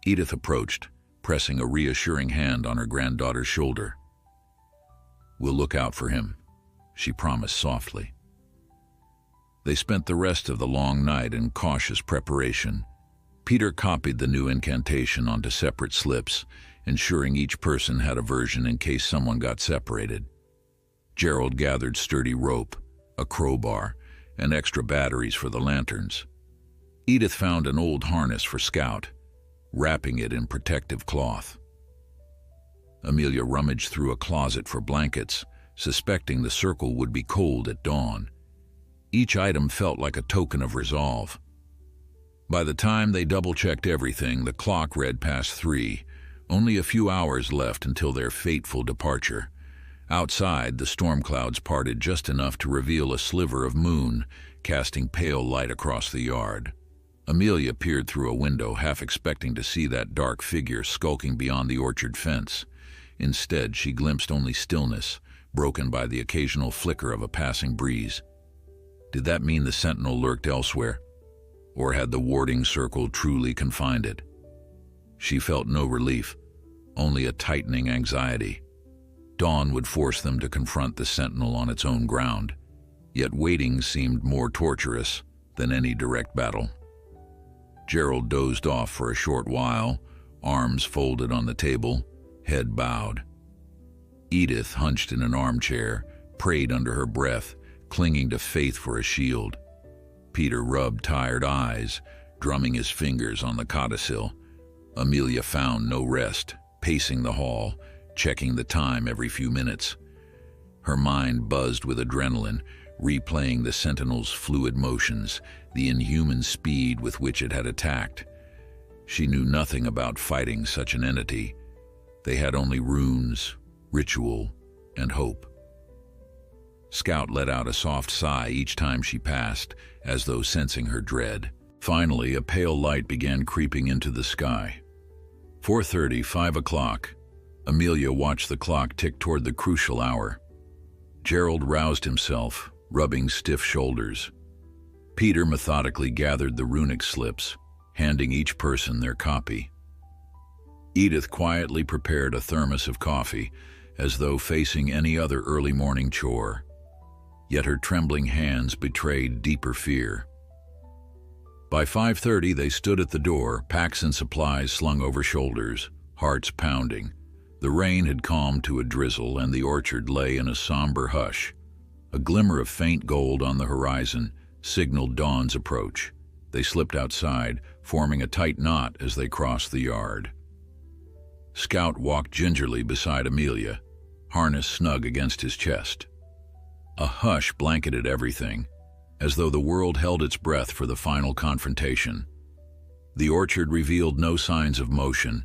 Edith approached, pressing a reassuring hand on her granddaughter's shoulder. "We'll look out for him," she promised softly. They spent the rest of the long night in cautious preparation. Peter copied the new incantation onto separate slips, ensuring each person had a version in case someone got separated. Gerald gathered sturdy rope, a crowbar, and extra batteries for the lanterns. Edith found an old harness for Scout, wrapping it in protective cloth. Amelia rummaged through a closet for blankets, suspecting the circle would be cold at dawn. Each item felt like a token of resolve. By the time they double-checked everything, the clock read past 3, only a few hours left until their fateful departure. Outside, the storm clouds parted just enough to reveal a sliver of moon, casting pale light across the yard. Amelia peered through a window, half expecting to see that dark figure skulking beyond the orchard fence. Instead, she glimpsed only stillness, broken by the occasional flicker of a passing breeze. Did that mean the sentinel lurked elsewhere? Or had the warding circle truly confined it? She felt no relief, only a tightening anxiety. Dawn would force them to confront the sentinel on its own ground, yet waiting seemed more torturous than any direct battle. Gerald dozed off for a short while, arms folded on the table, head bowed. Edith, hunched in an armchair, prayed under her breath, clinging to faith for a shield. Peter rubbed tired eyes, drumming his fingers on the codicil. Amelia found no rest, pacing the hall, checking the time every few minutes. Her mind buzzed with adrenaline, replaying the sentinel's fluid motions, the inhuman speed with which it had attacked. She knew nothing about fighting such an entity. They had only runes, ritual, and hope. Scout let out a soft sigh each time she passed, as though sensing her dread. Finally, a pale light began creeping into the sky. 4:30, 5 o'clock. Amelia watched the clock tick toward the crucial hour. Gerald roused himself, rubbing stiff shoulders. Peter methodically gathered the runic slips, handing each person their copy. Edith quietly prepared a thermos of coffee, as though facing any other early morning chore. Yet her trembling hands betrayed deeper fear. By 5:30, they stood at the door, packs and supplies slung over shoulders, hearts pounding. The rain had calmed to a drizzle, and the orchard lay in a somber hush. A glimmer of faint gold on the horizon signaled dawn's approach. They slipped outside, forming a tight knot as they crossed the yard. Scout walked gingerly beside Amelia, harness snug against his chest. A hush blanketed everything, as though the world held its breath for the final confrontation. The orchard revealed no signs of motion,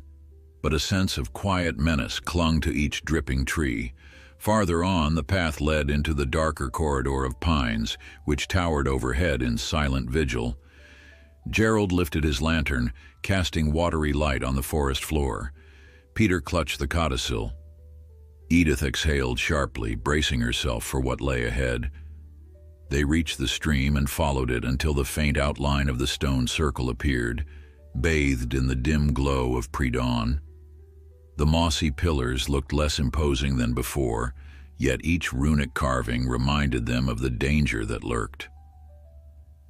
but a sense of quiet menace clung to each dripping tree. Farther on, the path led into the darker corridor of pines, which towered overhead in silent vigil. Gerald lifted his lantern, casting watery light on the forest floor. Peter clutched the codicil. Edith exhaled sharply, bracing herself for what lay ahead. They reached the stream and followed it until the faint outline of the stone circle appeared, bathed in the dim glow of pre-dawn. The mossy pillars looked less imposing than before, yet each runic carving reminded them of the danger that lurked.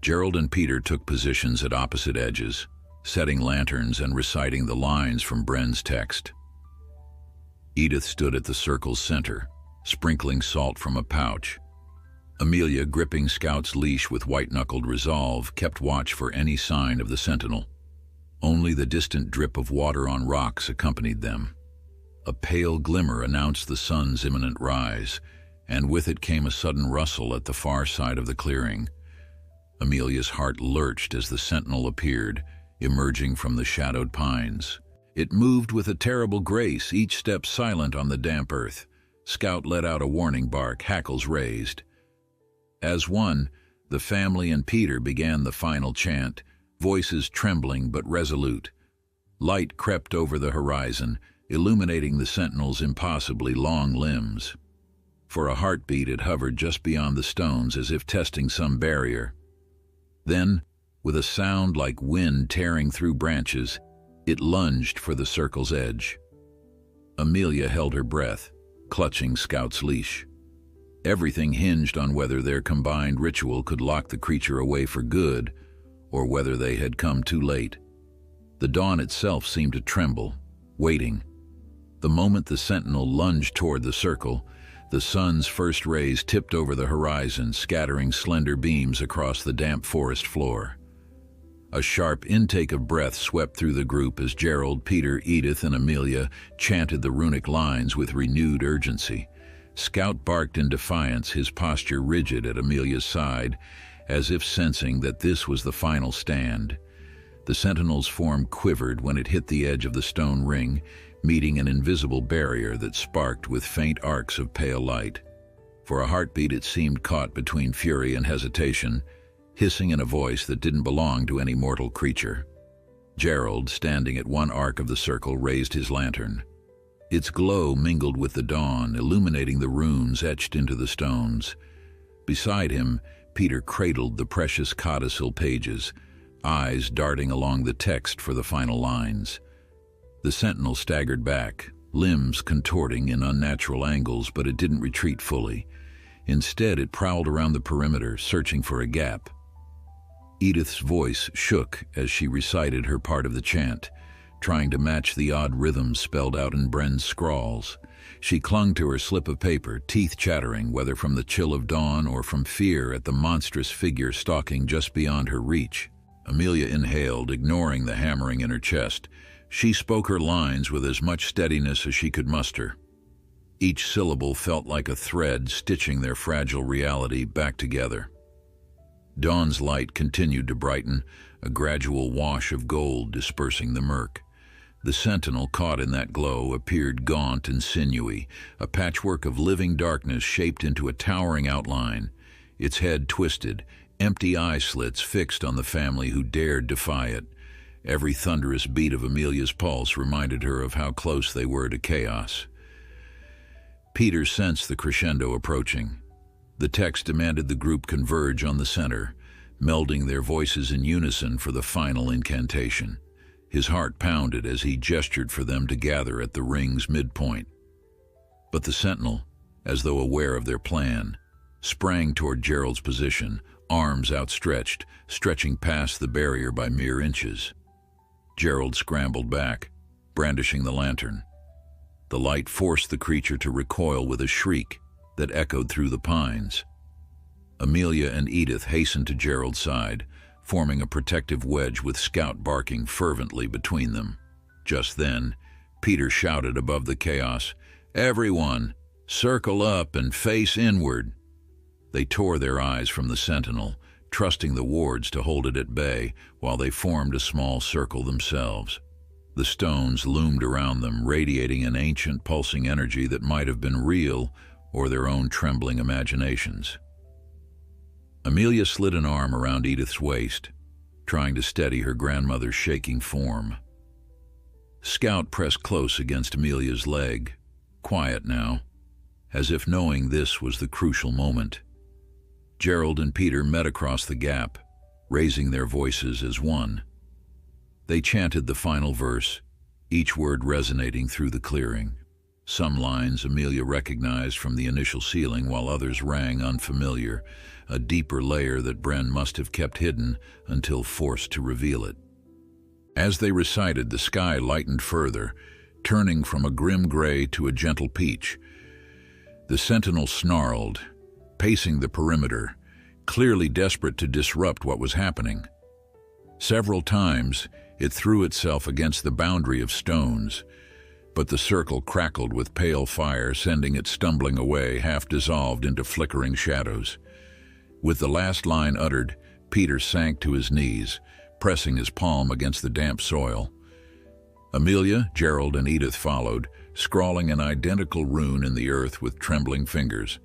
Gerald and Peter took positions at opposite edges, setting lanterns and reciting the lines from Bren's text. Edith stood at the circle's center, sprinkling salt from a pouch. Amelia, gripping Scout's leash with white-knuckled resolve, kept watch for any sign of the sentinel. Only the distant drip of water on rocks accompanied them. A pale glimmer announced the sun's imminent rise, and with it came a sudden rustle at the far side of the clearing. Amelia's heart lurched as the sentinel appeared, emerging from the shadowed pines. It moved with a terrible grace, each step silent on the damp earth. Scout let out a warning bark, hackles raised. As one, the family and Peter began the final chant, voices trembling but resolute. Light crept over the horizon, illuminating the sentinel's impossibly long limbs. For a heartbeat it hovered just beyond the stones as if testing some barrier. Then, with a sound like wind tearing through branches, it lunged for the circle's edge. Amelia held her breath, clutching Scout's leash. Everything hinged on whether their combined ritual could lock the creature away for good, or whether they had come too late. The dawn itself seemed to tremble, waiting. The moment the sentinel lunged toward the circle, the sun's first rays tipped over the horizon, scattering slender beams across the damp forest floor. A sharp intake of breath swept through the group as Gerald, Peter, Edith, and Amelia chanted the runic lines with renewed urgency. Scout barked in defiance, his posture rigid at Amelia's side, as if sensing that this was the final stand. The sentinel's form quivered when it hit the edge of the stone ring, meeting an invisible barrier that sparked with faint arcs of pale light. For a heartbeat it seemed caught between fury and hesitation, hissing in a voice that didn't belong to any mortal creature. Gerald, standing at one arc of the circle, raised his lantern. Its glow mingled with the dawn, illuminating the runes etched into the stones. Beside him, Peter cradled the precious codicil pages, eyes darting along the text for the final lines. The sentinel staggered back, limbs contorting in unnatural angles, but it didn't retreat fully. Instead, it prowled around the perimeter, searching for a gap. Edith's voice shook as she recited her part of the chant, trying to match the odd rhythm spelled out in Bren's scrawls. She clung to her slip of paper, teeth chattering, whether from the chill of dawn or from fear at the monstrous figure stalking just beyond her reach. Amelia inhaled, ignoring the hammering in her chest. She spoke her lines with as much steadiness as she could muster. Each syllable felt like a thread stitching their fragile reality back together. Dawn's light continued to brighten, a gradual wash of gold dispersing the murk. The sentinel, caught in that glow, appeared gaunt and sinewy, a patchwork of living darkness shaped into a towering outline. Its head twisted, empty eye slits fixed on the family who dared defy it. Every thunderous beat of Amelia's pulse reminded her of how close they were to chaos. Peter sensed the crescendo approaching. The text demanded the group converge on the center, melding their voices in unison for the final incantation. His heart pounded as he gestured for them to gather at the ring's midpoint. But the sentinel, as though aware of their plan, sprang toward Gerald's position, arms outstretched, stretching past the barrier by mere inches. Gerald scrambled back, brandishing the lantern. The light forced the creature to recoil with a shriek that echoed through the pines. Amelia and Edith hastened to Gerald's side, forming a protective wedge with Scout barking fervently between them. Just then, Peter shouted above the chaos, "Everyone, circle up and face inward." They tore their eyes from the sentinel, trusting the wards to hold it at bay while they formed a small circle themselves. The stones loomed around them, radiating an ancient pulsing energy that might have been real or their own trembling imaginations. Amelia slid an arm around Edith's waist, trying to steady her grandmother's shaking form. Scout pressed close against Amelia's leg, quiet now, as if knowing this was the crucial moment. Gerald and Peter met across the gap, raising their voices as one. They chanted the final verse, each word resonating through the clearing. Some lines Amelia recognized from the initial ceiling, while others rang unfamiliar, a deeper layer that Bren must have kept hidden until forced to reveal it. As they recited, the sky lightened further, turning from a grim gray to a gentle peach. The sentinel snarled, pacing the perimeter, clearly desperate to disrupt what was happening. Several times, it threw itself against the boundary of stones, but the circle crackled with pale fire, sending it stumbling away, half dissolved into flickering shadows. With the last line uttered, Peter sank to his knees, pressing his palm against the damp soil. Amelia, Gerald, and Edith followed, scrawling an identical rune in the earth with trembling fingers.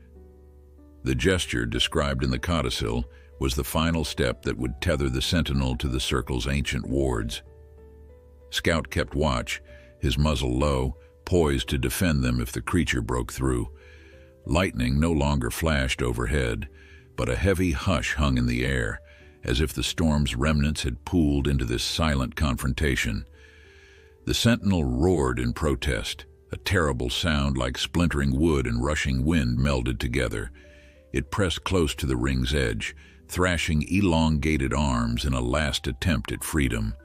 The gesture, described in the codicil, was the final step that would tether the sentinel to the circle's ancient wards. Scout kept watch, his muzzle low, poised to defend them if the creature broke through. Lightning no longer flashed overhead, but a heavy hush hung in the air, as if the storm's remnants had pooled into this silent confrontation. The sentinel roared in protest, a terrible sound like splintering wood and rushing wind melded together. It pressed close to the ring's edge, thrashing elongated arms in a last attempt at freedom.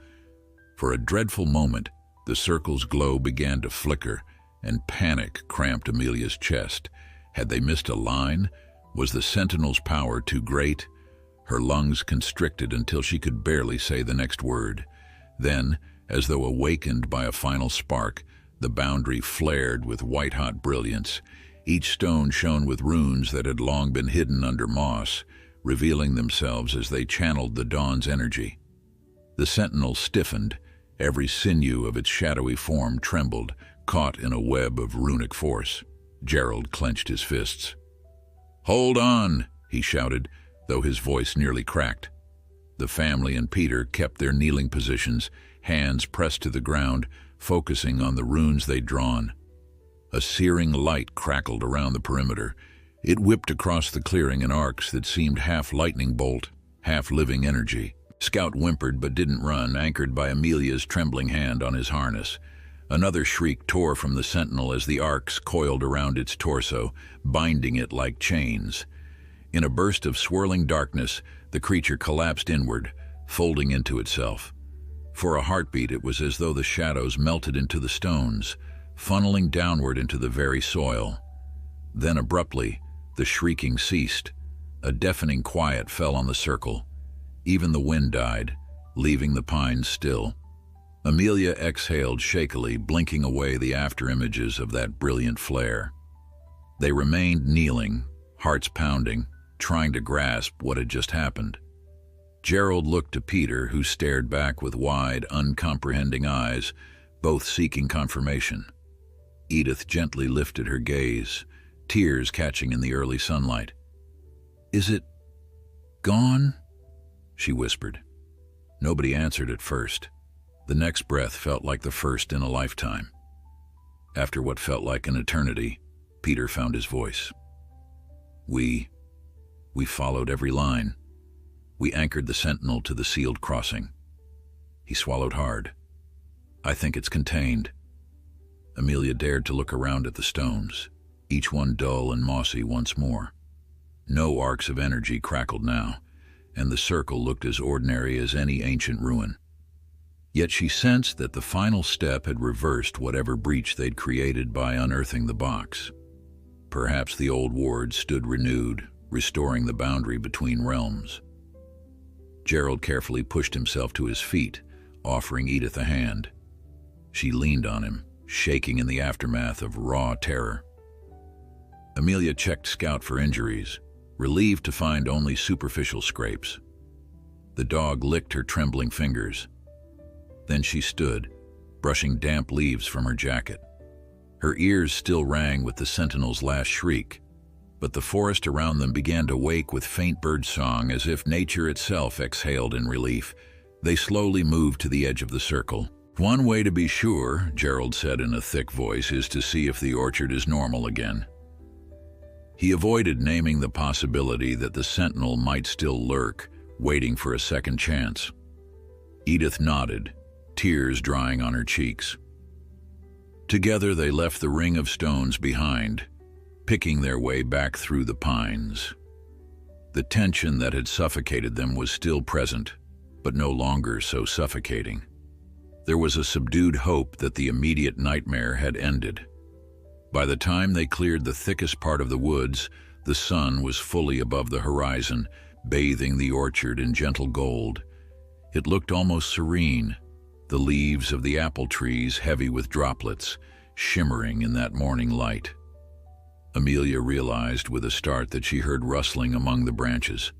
For a dreadful moment, the circle's glow began to flicker, and panic cramped Amelia's chest. Had they missed a line? Was the sentinel's power too great? Her lungs constricted until she could barely say the next word. Then, as though awakened by a final spark, the boundary flared with white-hot brilliance. Each stone shone with runes that had long been hidden under moss, revealing themselves as they channeled the dawn's energy. The sentinel stiffened. Every sinew of its shadowy form trembled, caught in a web of runic force. Gerald clenched his fists. "Hold on," he shouted, though his voice nearly cracked. The family and Peter kept their kneeling positions, hands pressed to the ground, focusing on the runes they'd drawn. A searing light crackled around the perimeter. It whipped across the clearing in arcs that seemed half lightning bolt, half living energy. Scout whimpered but didn't run, anchored by Amelia's trembling hand on his harness. Another shriek tore from the sentinel as the arcs coiled around its torso, binding it like chains. In a burst of swirling darkness, the creature collapsed inward, folding into itself. For a heartbeat, it was as though the shadows melted into the stones, funneling downward into the very soil. Then abruptly, the shrieking ceased. A deafening quiet fell on the circle. Even the wind died, leaving the pines still. Amelia exhaled shakily, blinking away the after-images of that brilliant flare. They remained kneeling, hearts pounding, trying to grasp what had just happened. Gerald looked to Peter, who stared back with wide, uncomprehending eyes, both seeking confirmation. Edith gently lifted her gaze, tears catching in the early sunlight. "Is it gone?" she whispered. Nobody answered at first. The next breath felt like the first in a lifetime. After what felt like an eternity, Peter found his voice. We followed every line. We anchored the sentinel to the sealed crossing." He swallowed hard. "I think it's contained." Amelia dared to look around at the stones, each one dull and mossy once more. No arcs of energy crackled now, and the circle looked as ordinary as any ancient ruin. Yet she sensed that the final step had reversed whatever breach they'd created by unearthing the box. Perhaps the old ward stood renewed, restoring the boundary between realms. Gerald carefully pushed himself to his feet, offering Edith a hand. She leaned on him, shaking in the aftermath of raw terror. Amelia checked Scout for injuries, relieved to find only superficial scrapes. The dog licked her trembling fingers. Then she stood, brushing damp leaves from her jacket. Her ears still rang with the sentinel's last shriek, but the forest around them began to wake with faint bird song, as if nature itself exhaled in relief. They slowly moved to the edge of the circle. "One way to be sure," Gerald said in a thick voice, "is to see if the orchard is normal again." He avoided naming the possibility that the sentinel might still lurk, waiting for a second chance. Edith nodded, tears drying on her cheeks. Together they left the ring of stones behind, picking their way back through the pines. The tension that had suffocated them was still present, but no longer so suffocating. There was a subdued hope that the immediate nightmare had ended. By the time they cleared the thickest part of the woods, the sun was fully above the horizon, bathing the orchard in gentle gold. It looked almost serene, the leaves of the apple trees heavy with droplets, shimmering in that morning light. Amelia realized with a start that she heard rustling among the branches,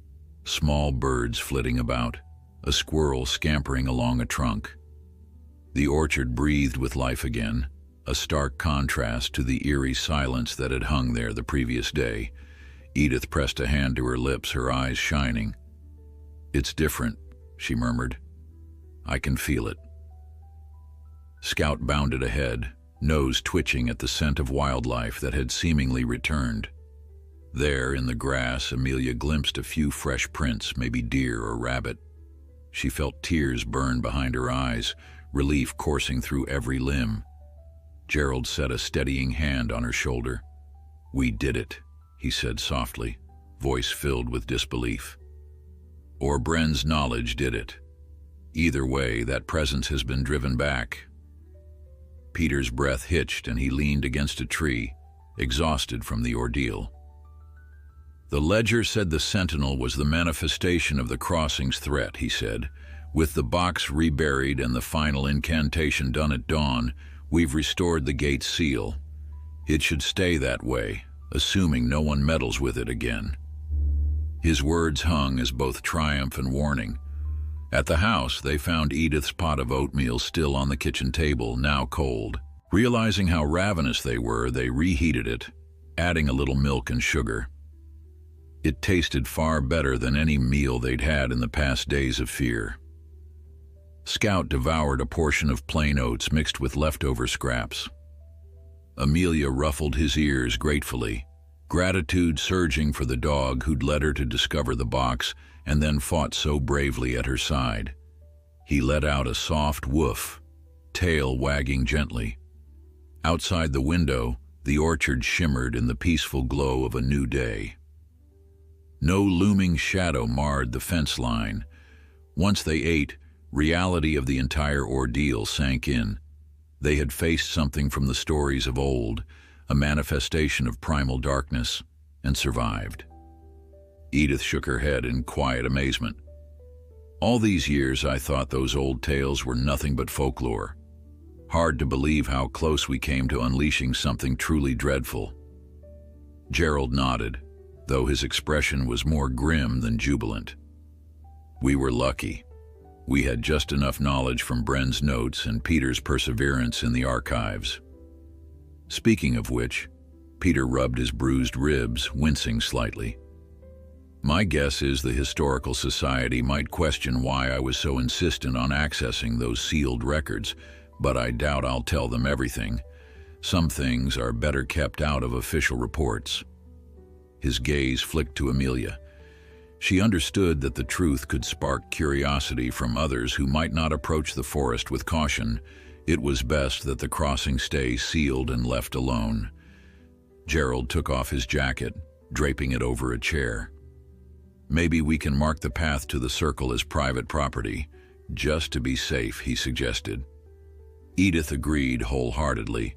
small birds flitting about, a squirrel scampering along a trunk. The orchard breathed with life again, a stark contrast to the eerie silence that had hung there the previous day. Edith pressed a hand to her lips, her eyes shining. "It's different," she murmured. "I can feel it." Scout bounded ahead, nose twitching at the scent of wildlife that had seemingly returned. There, in the grass, Amelia glimpsed a few fresh prints, maybe deer or rabbit. She felt tears burn behind her eyes, relief coursing through every limb. Gerald set a steadying hand on her shoulder. "We did it," he said softly, voice filled with disbelief. "Or Bren's knowledge did it. Either way, that presence has been driven back." Peter's breath hitched and he leaned against a tree, exhausted from the ordeal. "The ledger said the Sentinel was the manifestation of the crossing's threat," he said. "With the box reburied and the final incantation done at dawn, we've restored the gate's seal. It should stay that way, assuming no one meddles with it again." His words hung as both triumph and warning. At the house, they found Edith's pot of oatmeal still on the kitchen table, now cold. Realizing how ravenous they were, they reheated it, adding a little milk and sugar. It tasted far better than any meal they'd had in the past days of fear. Scout devoured a portion of plain oats mixed with leftover scraps. Amelia ruffled his ears gratefully, gratitude surging for the dog who'd led her to discover the box and then fought so bravely at her side. He let out a soft woof, tail wagging gently. Outside the window, the orchard shimmered in the peaceful glow of a new day. No looming shadow marred the fence line. Once they ate, reality of the entire ordeal sank in. They had faced something from the stories of old, a manifestation of primal darkness, and survived. Edith shook her head in quiet amazement. "All these years I thought those old tales were nothing but folklore. Hard to believe how close we came to unleashing something truly dreadful." Gerald nodded, though his expression was more grim than jubilant. "We were lucky. We had just enough knowledge from Bren's notes and Peter's perseverance in the archives." Speaking of which, Peter rubbed his bruised ribs, wincing slightly. "My guess is the Historical Society might question why I was so insistent on accessing those sealed records, but I doubt I'll tell them everything. Some things are better kept out of official reports." His gaze flicked to Amelia. She understood that the truth could spark curiosity from others who might not approach the forest with caution. It was best that the crossing stay sealed and left alone. Gerald took off his jacket, draping it over a chair. "Maybe we can mark the path to the circle as private property, just to be safe," he suggested. Edith agreed wholeheartedly,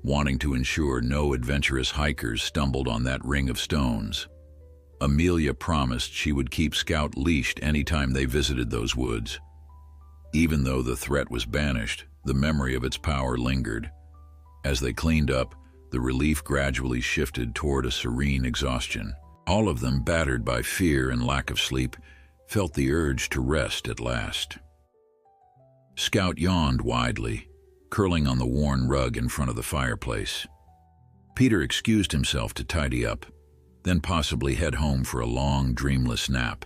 wanting to ensure no adventurous hikers stumbled on that ring of stones. Amelia promised she would keep Scout leashed anytime they visited those woods. Even though the threat was banished, the memory of its power lingered. As they cleaned up, the relief gradually shifted toward a serene exhaustion. All of them, battered by fear and lack of sleep, felt the urge to rest at last. Scout yawned widely, curling on the worn rug in front of the fireplace. Peter excused himself to tidy up, then possibly head home for a long, dreamless nap.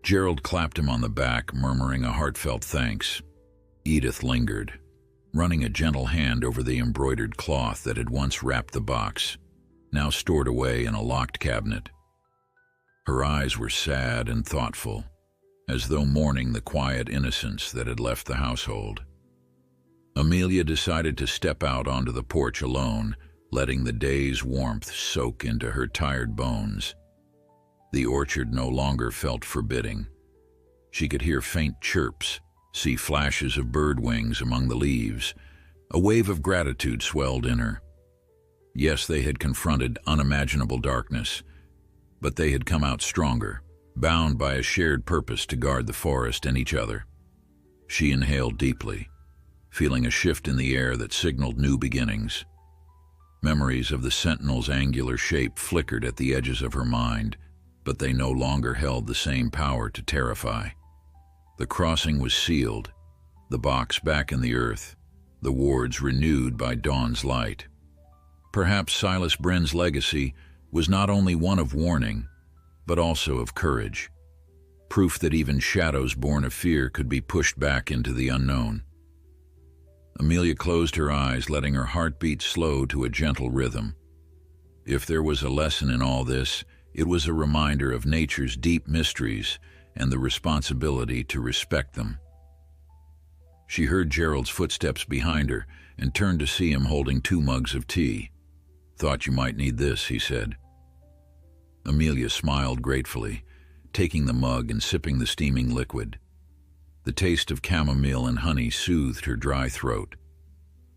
Gerald clapped him on the back, murmuring a heartfelt thanks. Edith lingered, running a gentle hand over the embroidered cloth that had once wrapped the box, now stored away in a locked cabinet. Her eyes were sad and thoughtful, as though mourning the quiet innocence that had left the household. Amelia decided to step out onto the porch alone, letting the day's warmth soak into her tired bones. The orchard no longer felt forbidding. She could hear faint chirps, see flashes of bird wings among the leaves. A wave of gratitude swelled in her. Yes, they had confronted unimaginable darkness, but they had come out stronger, bound by a shared purpose to guard the forest and each other. She inhaled deeply, feeling a shift in the air that signaled new beginnings. Memories of the sentinel's angular shape flickered at the edges of her mind, but they no longer held the same power to terrify. The crossing was sealed, the box back in the earth, the wards renewed by dawn's light. Perhaps Silas Brenn's legacy was not only one of warning, but also of courage. Proof that even shadows born of fear could be pushed back into the unknown. Amelia closed her eyes, letting her heartbeat slow to a gentle rhythm. If there was a lesson in all this, it was a reminder of nature's deep mysteries and the responsibility to respect them. She heard Gerald's footsteps behind her and turned to see him holding 2 mugs of tea. "Thought you might need this," he said. Amelia smiled gratefully, taking the mug and sipping the steaming liquid. The taste of chamomile and honey soothed her dry throat.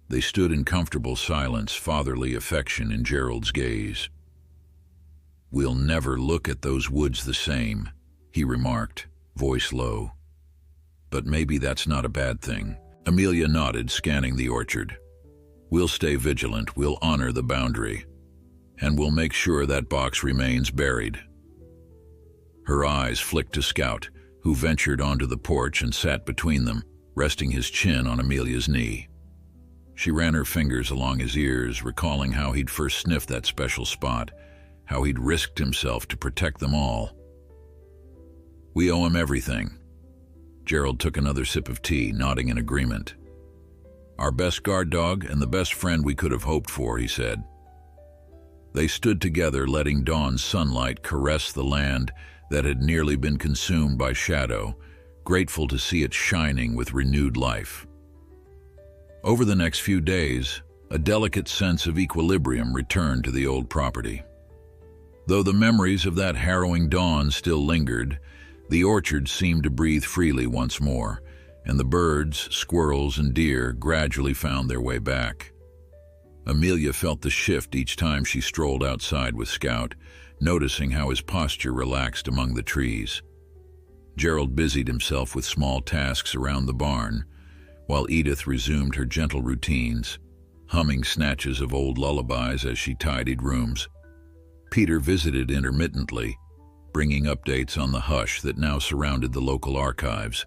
They stood in comfortable silence, fatherly affection in Gerald's gaze. "We'll never look at those woods the same," he remarked, voice low. "But maybe that's not a bad thing." Amelia nodded, scanning the orchard. "We'll stay vigilant, we'll honor the boundary, and we'll make sure that box remains buried." Her eyes flicked to Scout, who ventured onto the porch and sat between them, resting his chin on Amelia's knee. She ran her fingers along his ears, recalling how he'd first sniffed that special spot, how he'd risked himself to protect them all. "We owe him everything." Gerald took another sip of tea, nodding in agreement. "Our best guard dog and the best friend we could have hoped for," he said. They stood together, letting dawn's sunlight caress the land that had nearly been consumed by shadow, grateful to see it shining with renewed life. Over the next few days, a delicate sense of equilibrium returned to the old property. Though the memories of that harrowing dawn still lingered, the orchard seemed to breathe freely once more, and the birds, squirrels, and deer gradually found their way back. Amelia felt the shift each time she strolled outside with Scout, noticing how his posture relaxed among the trees. Gerald busied himself with small tasks around the barn, while Edith resumed her gentle routines, humming snatches of old lullabies as she tidied rooms. Peter visited intermittently, bringing updates on the hush that now surrounded the local archives.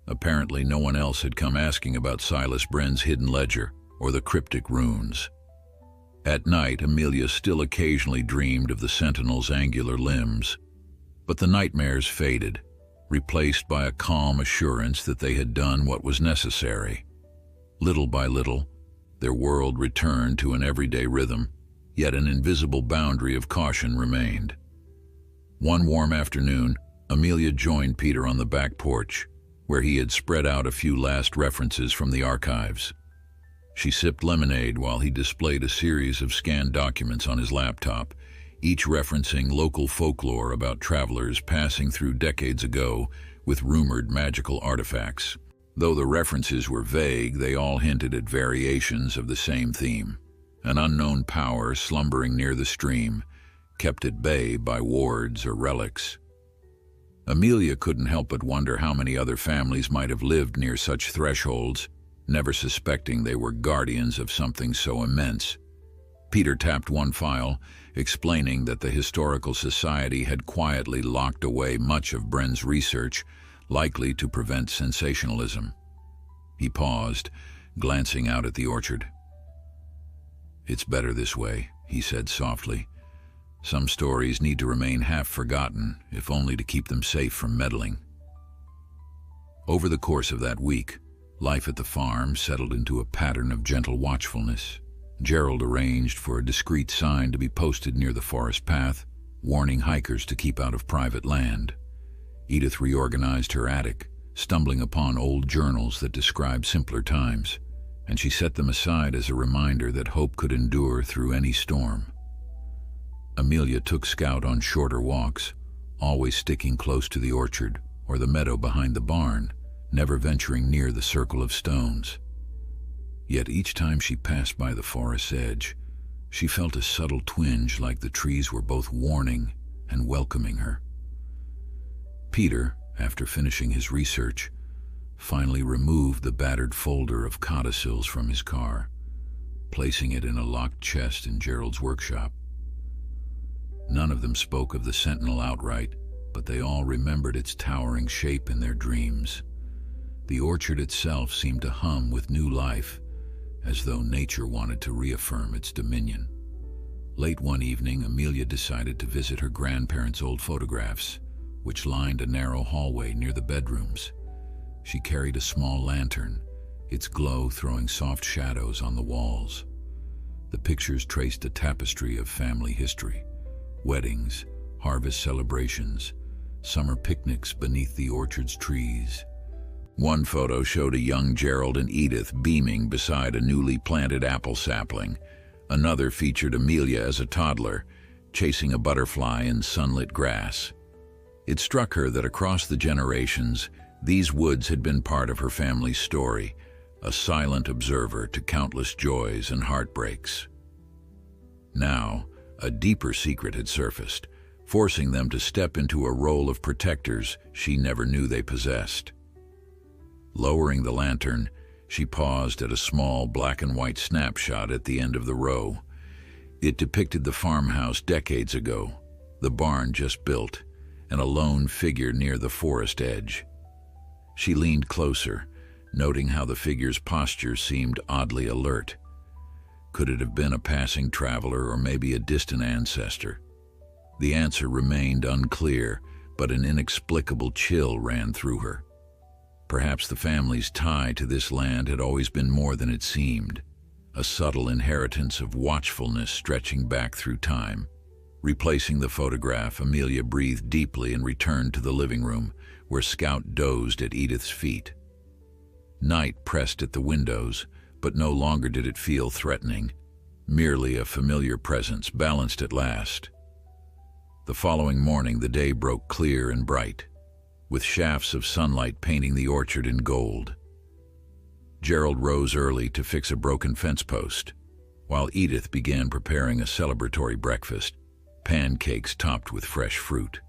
Apparently no one else had come asking about Silas Brenn's hidden ledger or the cryptic runes. At night, Amelia still occasionally dreamed of the sentinel's angular limbs, but the nightmares faded, replaced by a calm assurance that they had done what was necessary. Little by little, their world returned to an everyday rhythm, yet an invisible boundary of caution remained. One warm afternoon, Amelia joined Peter on the back porch, where he had spread out a few last references from the archives. She sipped lemonade while he displayed a series of scanned documents on his laptop, each referencing local folklore about travelers passing through decades ago with rumored magical artifacts. Though the references were vague, they all hinted at variations of the same theme: an unknown power slumbering near the stream, kept at bay by wards or relics. Amelia couldn't help but wonder how many other families might have lived near such thresholds, never suspecting they were guardians of something so immense. Peter tapped one file, explaining that the Historical Society had quietly locked away much of Brenn's research, likely to prevent sensationalism. He paused, glancing out at the orchard. "It's better this way," he said softly. "Some stories need to remain half forgotten, if only to keep them safe from meddling." Over the course of that week, life at the farm settled into a pattern of gentle watchfulness. Gerald arranged for a discreet sign to be posted near the forest path, warning hikers to keep out of private land. Edith reorganized her attic, stumbling upon old journals that described simpler times, and she set them aside as a reminder that hope could endure through any storm. Amelia took Scout on shorter walks, always sticking close to the orchard or the meadow behind the barn, never venturing near the circle of stones. Yet each time she passed by the forest's edge, She felt a subtle twinge, like the trees were both warning and welcoming her. Peter, after finishing his research, finally removed the battered folder of codicils from his car, placing it in a locked chest in Gerald's workshop. None of them spoke of the sentinel outright, but they all remembered its towering shape in their dreams. The orchard itself seemed to hum with new life, as though nature wanted to reaffirm its dominion. Late one evening, Amelia decided to visit her grandparents' old photographs, which lined a narrow hallway near the bedrooms. She carried a small lantern, its glow throwing soft shadows on the walls. The pictures traced a tapestry of family history: weddings, harvest celebrations, summer picnics beneath the orchard's trees. One photo showed a young Gerald and Edith beaming beside a newly planted apple sapling. Another featured Amelia as a toddler, chasing a butterfly in sunlit grass. It struck her that across the generations, these woods had been part of her family's story, a silent observer to countless joys and heartbreaks. Now, a deeper secret had surfaced, forcing them to step into a role of protectors she never knew they possessed. Lowering the lantern, she paused at a small black and white snapshot at the end of the row. It depicted the farmhouse decades ago, the barn just built, and a lone figure near the forest edge. She leaned closer, noting how the figure's posture seemed oddly alert. Could it have been a passing traveler or maybe a distant ancestor? The answer remained unclear, but an inexplicable chill ran through her. Perhaps the family's tie to this land had always been more than it seemed, a subtle inheritance of watchfulness stretching back through time. Replacing the photograph, Amelia breathed deeply and returned to the living room, where Scout dozed at Edith's feet. Night pressed at the windows, but no longer did it feel threatening, merely a familiar presence balanced at last. The following morning, the day broke clear and bright, with shafts of sunlight painting the orchard in gold. Gerald rose early to fix a broken fence post, while Edith began preparing a celebratory breakfast, pancakes topped with fresh fruit.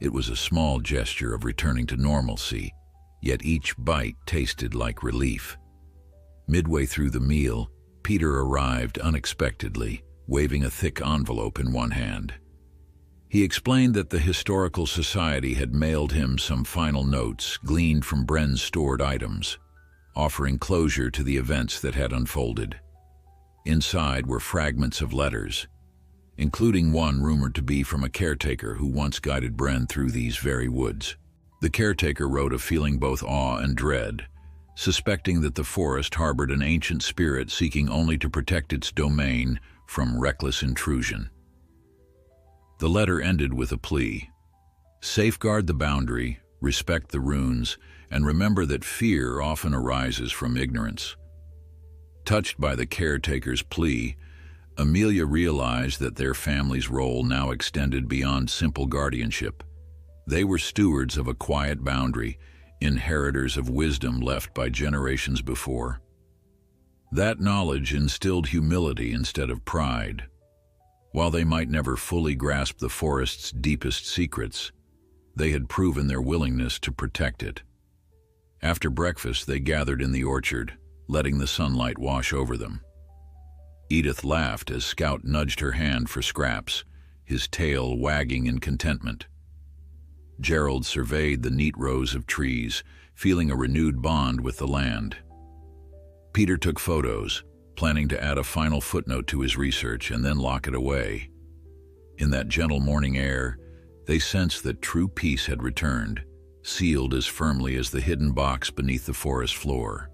It was a small gesture of returning to normalcy, yet each bite tasted like relief. Midway through the meal, Peter arrived unexpectedly, waving a thick envelope in one hand. He explained that the Historical Society had mailed him some final notes gleaned from Bren's stored items, offering closure to the events that had unfolded. Inside were fragments of letters, including one rumored to be from a caretaker who once guided Bren through these very woods. The caretaker wrote of feeling both awe and dread, suspecting that the forest harbored an ancient spirit seeking only to protect its domain from reckless intrusion. The letter ended with a plea: safeguard the boundary, respect the runes, and remember that fear often arises from ignorance. Touched by the caretaker's plea, Amelia realized that their family's role now extended beyond simple guardianship. They were stewards of a quiet boundary, inheritors of wisdom left by generations before. That knowledge instilled humility instead of pride. While they might never fully grasp the forest's deepest secrets, they had proven their willingness to protect it. After breakfast, they gathered in the orchard, letting the sunlight wash over them. Edith laughed as Scout nudged her hand for scraps, his tail wagging in contentment. Gerald surveyed the neat rows of trees, feeling a renewed bond with the land. Peter took photos, planning to add a final footnote to his research and then lock it away. In that gentle morning air, they sensed that true peace had returned, sealed as firmly as the hidden box beneath the forest floor.